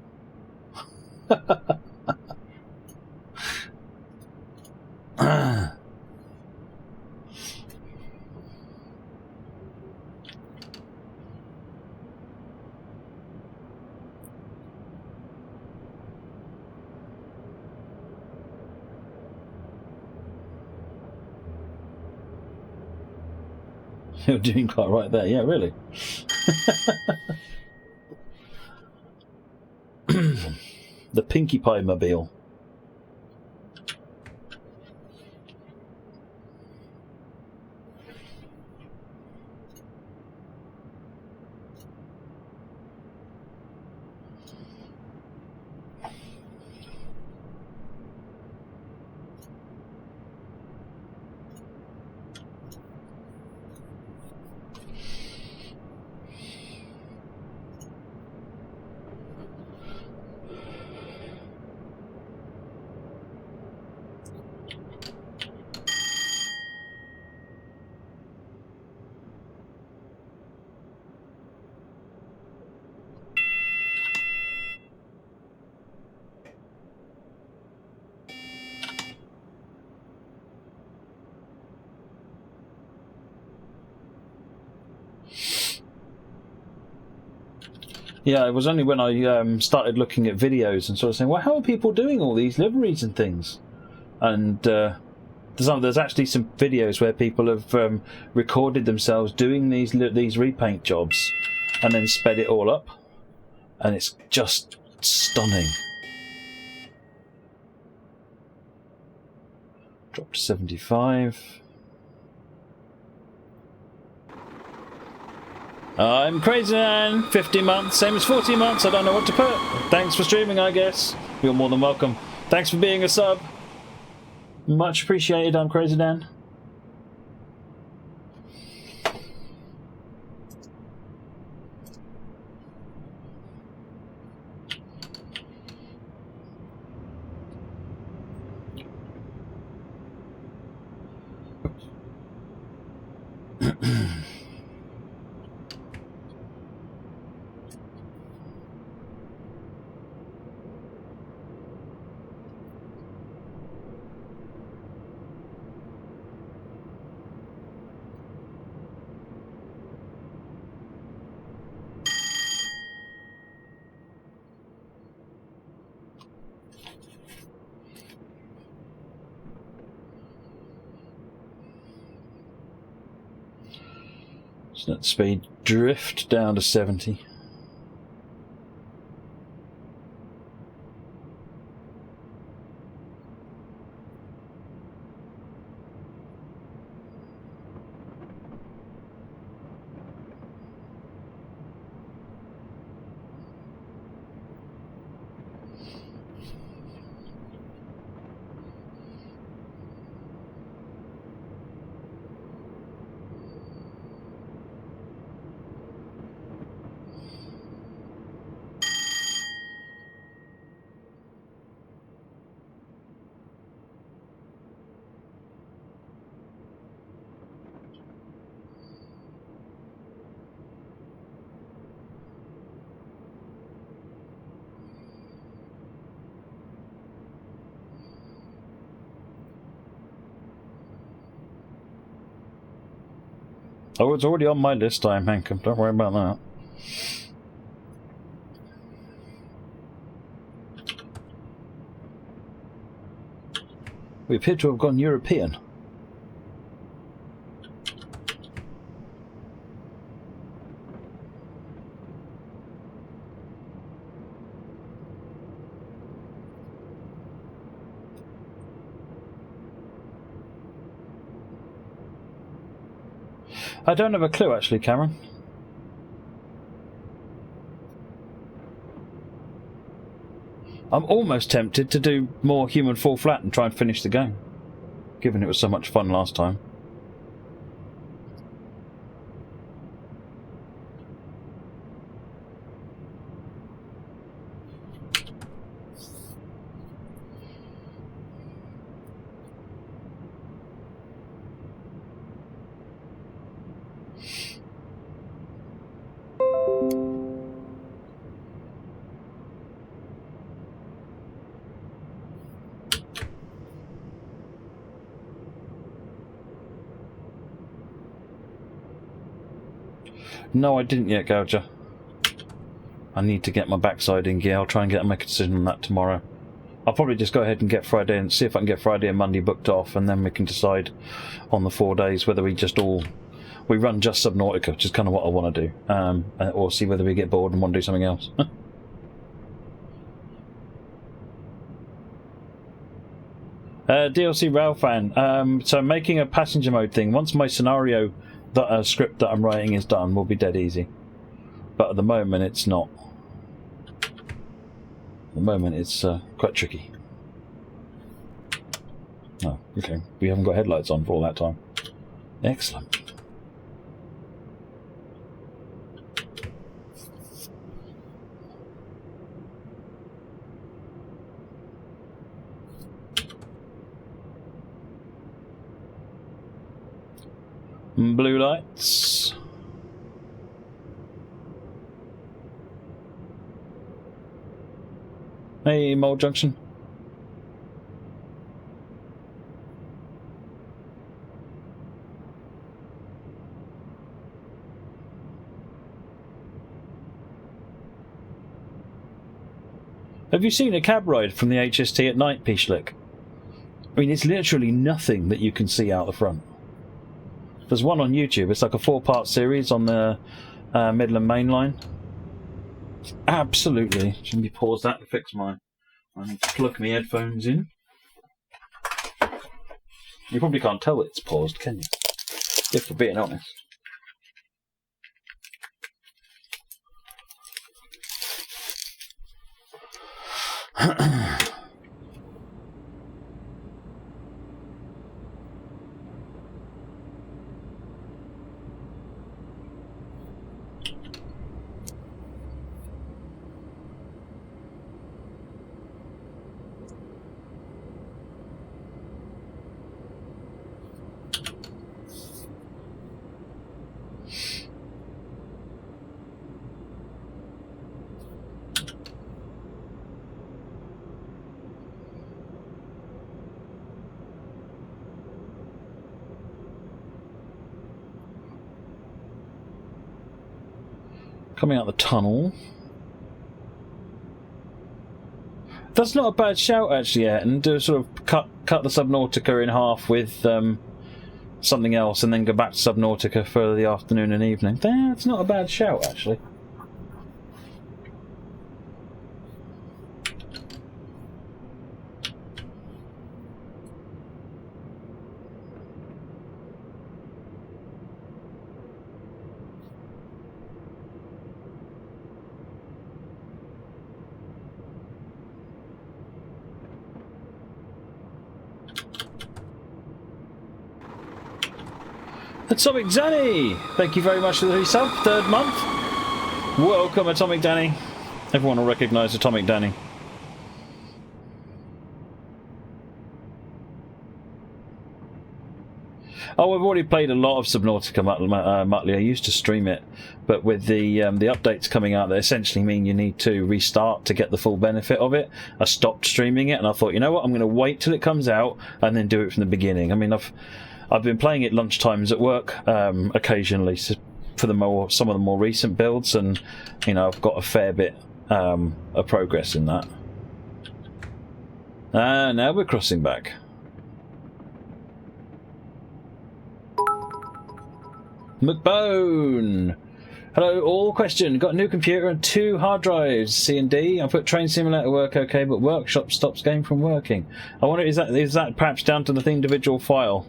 You're doing quite right there, yeah, really. The Pinkie Pie mobile. Yeah, it was only when I started looking at videos and sort of saying, well, how are people doing all these liveries and things? And there's actually some videos where people have recorded themselves doing these repaint jobs and then sped it all up. and it's just stunning. Drop to 75. I'm Crazy Man, 50 months, same as 40 months, I don't know what to put. Thanks for streaming, I guess. You're more than welcome. Thanks for being a sub. Much appreciated, I'm Crazy Dan. So let speed drift down to 70. Oh, it's already on my list, time, Hank. Don't worry about that. We appear to have gone European. I don't have a clue, actually, Cameron. I'm almost tempted to do more human fall flat and try and finish the game, given it was so much fun last time. No, I didn't yet, Gouger. I need to get my backside in gear. I'll try and make a decision on that tomorrow. I'll probably just go ahead and get Friday and see if I can get Friday and Monday booked off, and then we can decide on the 4 days whether we run just Subnautica, which is kind of what I want to do, or see whether we get bored and want to do something else. DLC Rail fan. So making a passenger mode thing. Once my scenario script that I'm writing is done, will be dead easy. But at the moment, it's not. At the moment, it's quite tricky. Oh, okay. We haven't got headlights on for all that time. Excellent. Blue lights. Hey, Mole Junction. Have you seen a cab ride from the HST at night, Peachlick? I mean, it's literally nothing that you can see out the front. There's one on YouTube. It's like a 4-part series on the Midland Main Line. Absolutely. Let me pause that to fix mine. I need to plug my headphones in. You probably can't tell it's paused, can you? If we're being honest. Coming out the tunnel. That's not a bad shout actually, yeah, and do sort of cut the Subnautica in half with something else and then go back to Subnautica for the afternoon and evening. That's not a bad shout actually. Atomic Danny! Thank you very much for the resub, 3rd month. Welcome, Atomic Danny. Everyone will recognise Atomic Danny. Oh, I've already played a lot of Subnautica, Muttley. I used to stream it, but with the updates coming out that essentially mean you need to restart to get the full benefit of it, I stopped streaming it, and I thought, you know what, I'm going to wait till it comes out and then do it from the beginning. I mean, I've been playing it lunchtimes at work occasionally for some of the more recent builds, and you know I've got a fair bit of progress in that. Now we're crossing back. McBone! Hello all, question. Got a new computer and 2 hard drives, C and D. I put Train Simulator work okay, but Workshop stops game from working. I wonder, is that perhaps down to the individual file?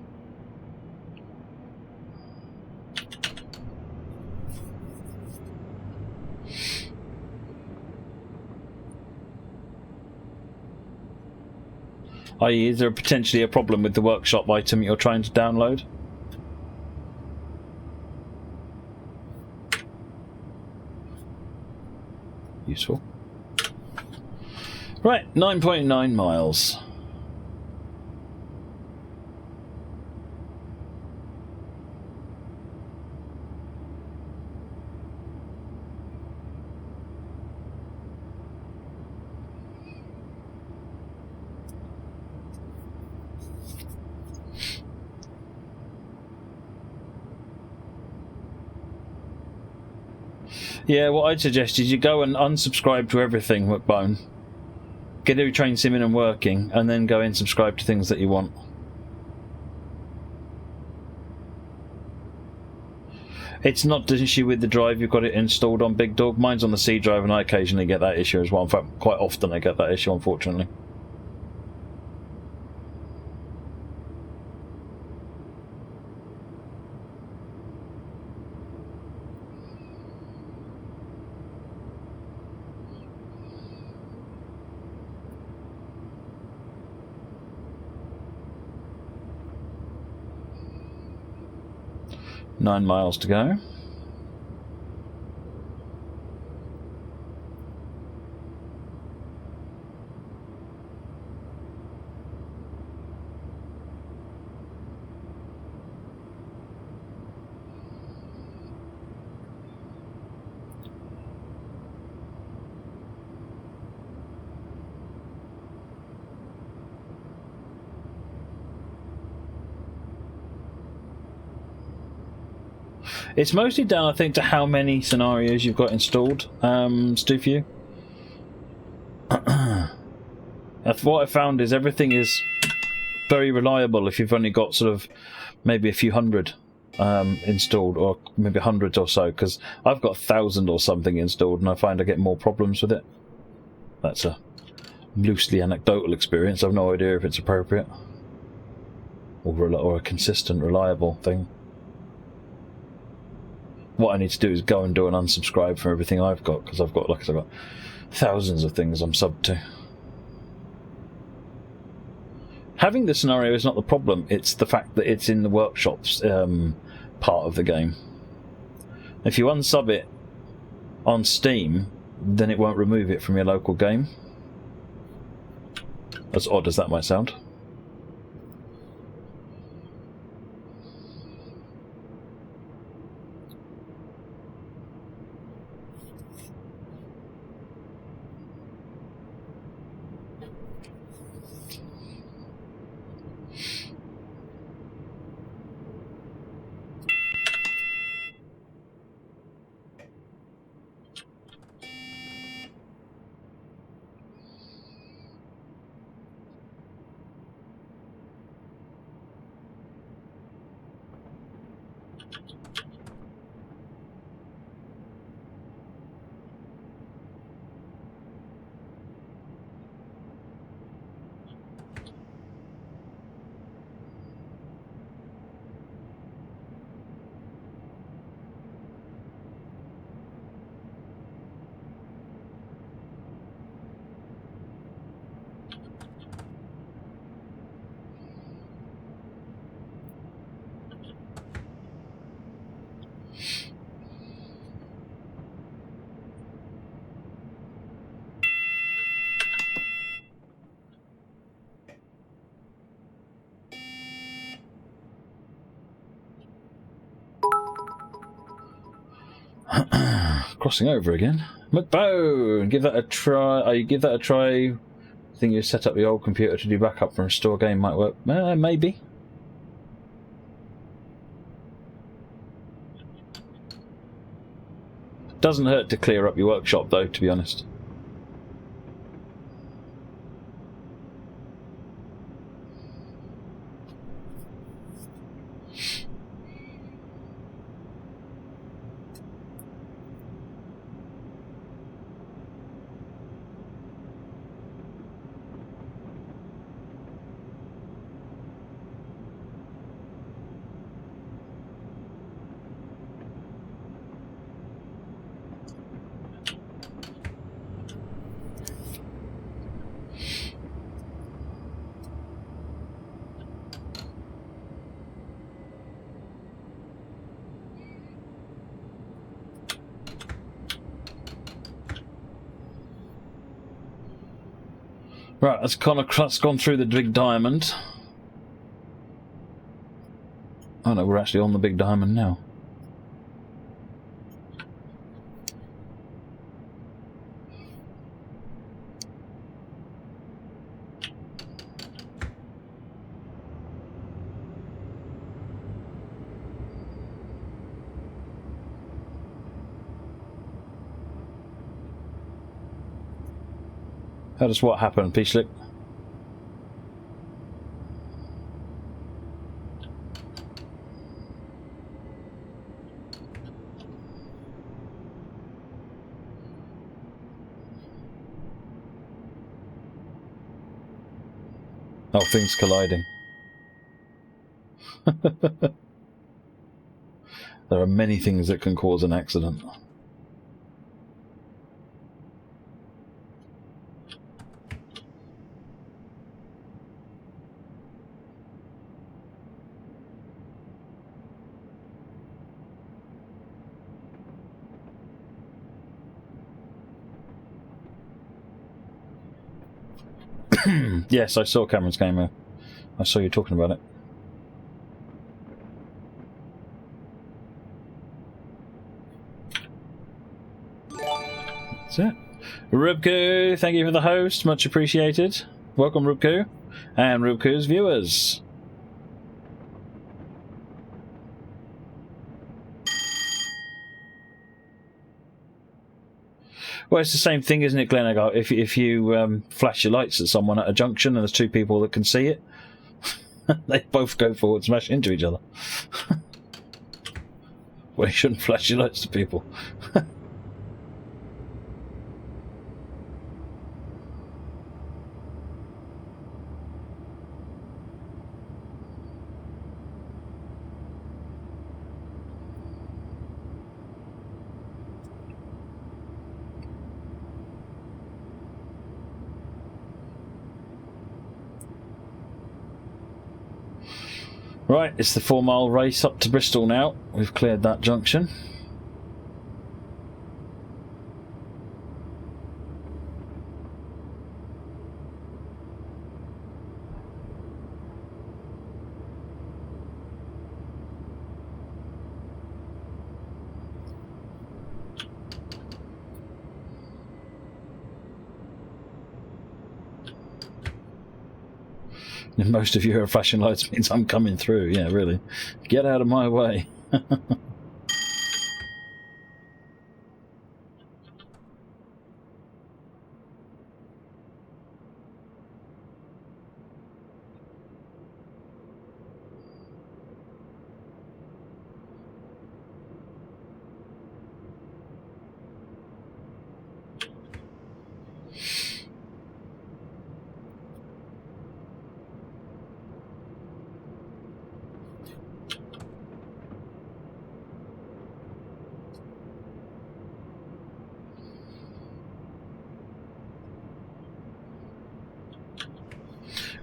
i.e., is there potentially a problem with the Workshop item you're trying to download? Useful. Right, 9.9 miles. Yeah, what I'd suggest is you go and unsubscribe to everything, McBone. Get every train sim in and working, and then go and subscribe to things that you want. It's not the issue with the drive you've got it installed on, Big Dog. Mine's on the C drive, and I occasionally get that issue as well. In fact, quite often I get that issue, unfortunately. Nine miles to go. It's mostly down, I think, to how many scenarios you've got installed, Stu. What I found is everything is very reliable if you've only got sort of maybe a few hundred installed, or maybe hundreds or so, because I've got 1,000 or something installed, and I find I get more problems with it. That's a loosely anecdotal experience. I've no idea if it's appropriate or a consistent, reliable thing. What I need to do is go and do an unsubscribe from everything I've got, because I've got, like I said, I've got thousands of things I'm subbed to. Having the scenario is not the problem, it's the fact that it's in the workshops part of the game. If you unsub it on Steam, then it won't remove it from your local game. As odd as that might sound. Crossing over again. McBo! Give that a try. Give that a try. I think you set up the old computer to do backup from a store game might work. Maybe. Doesn't hurt to clear up your workshop though, to be honest. Right, that's gone through the big diamond. Oh no, we're actually on the big diamond now. How does what happen, P-Slip? Oh, things colliding. There are many things that can cause an accident. Yes, I saw Cameron's game. I saw you talking about it. That's it. Rubku, thank you for the host. Much appreciated. Welcome, Rubku. And Rubku's viewers. Well, it's the same thing, isn't it, Glenn? If you flash your lights at someone at a junction and there's two people that can see it, they both go forward and smash into each other. where you shouldn't flash your lights to people. Right, it's the 4-mile race up to Bristol now. We've cleared that junction. And most of you are flashing lights means I'm coming through. Yeah, really. Get out of my way.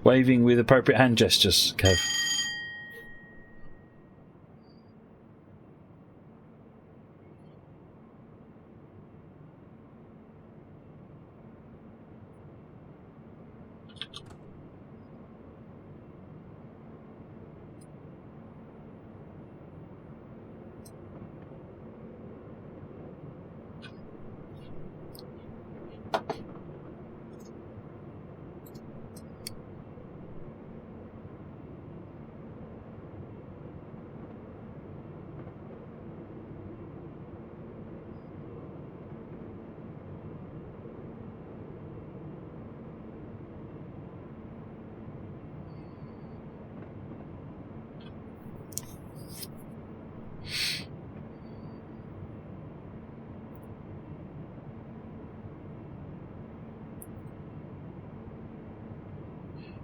Waving with appropriate hand gestures, Kev.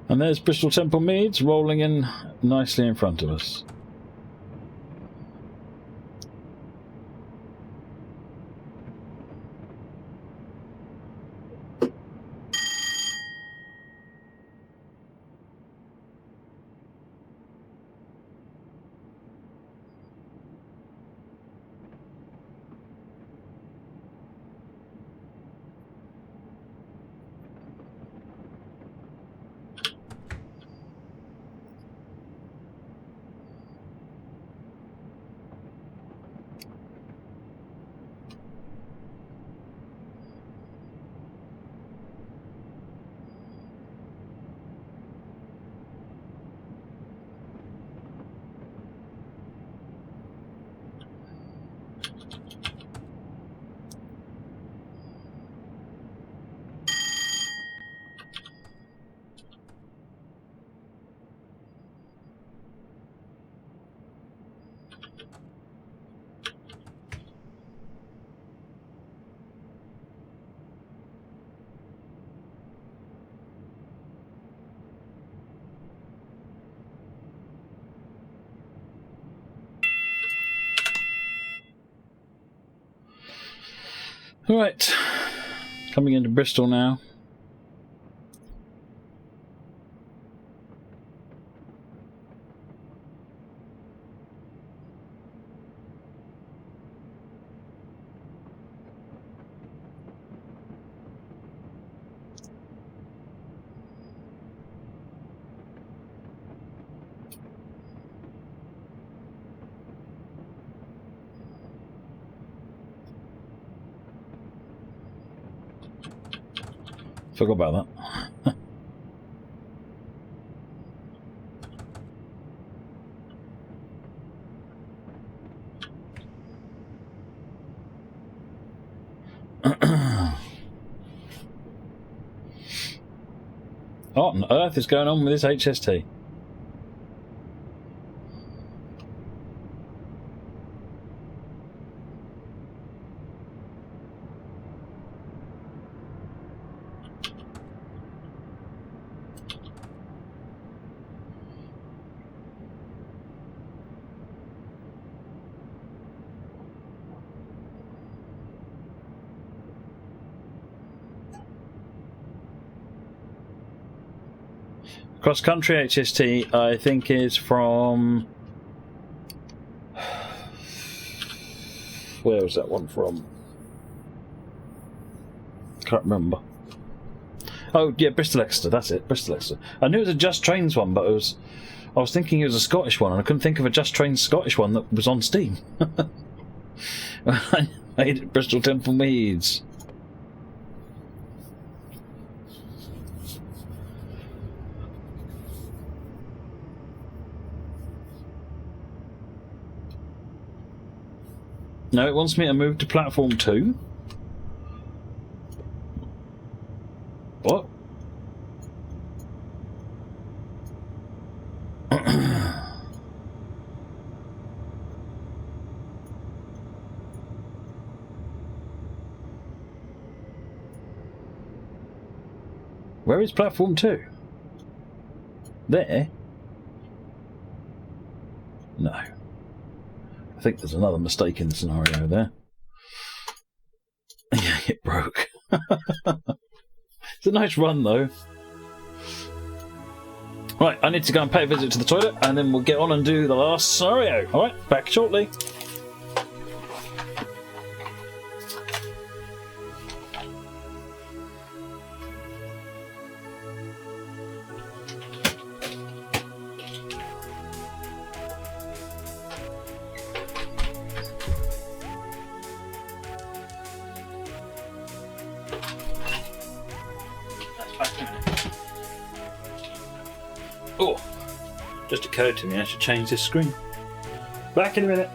And there's Bristol Temple Meads rolling in nicely in front of us. Right, coming into Bristol now. Forgot about that. What on earth is going on with this HST? Cross country HST, I think, is from. Where was that one from? Can't remember. Oh yeah, Bristol Exeter. That's it, Bristol Exeter. I knew it was a Just Trains one, but I was thinking it was a Scottish one, and I couldn't think of a Just Trains Scottish one that was on Steam. I made it Bristol Temple Meads. No, it wants me to move to platform 2. What? Where is platform 2? There? No. I think there's another mistake in the scenario there. Yeah, it broke. It's a nice run, though. Right, I need to go and pay a visit to the toilet, and then we'll get on and do the last scenario. Alright, back shortly. Oh, just occurred to me I should change this screen. Back in a minute.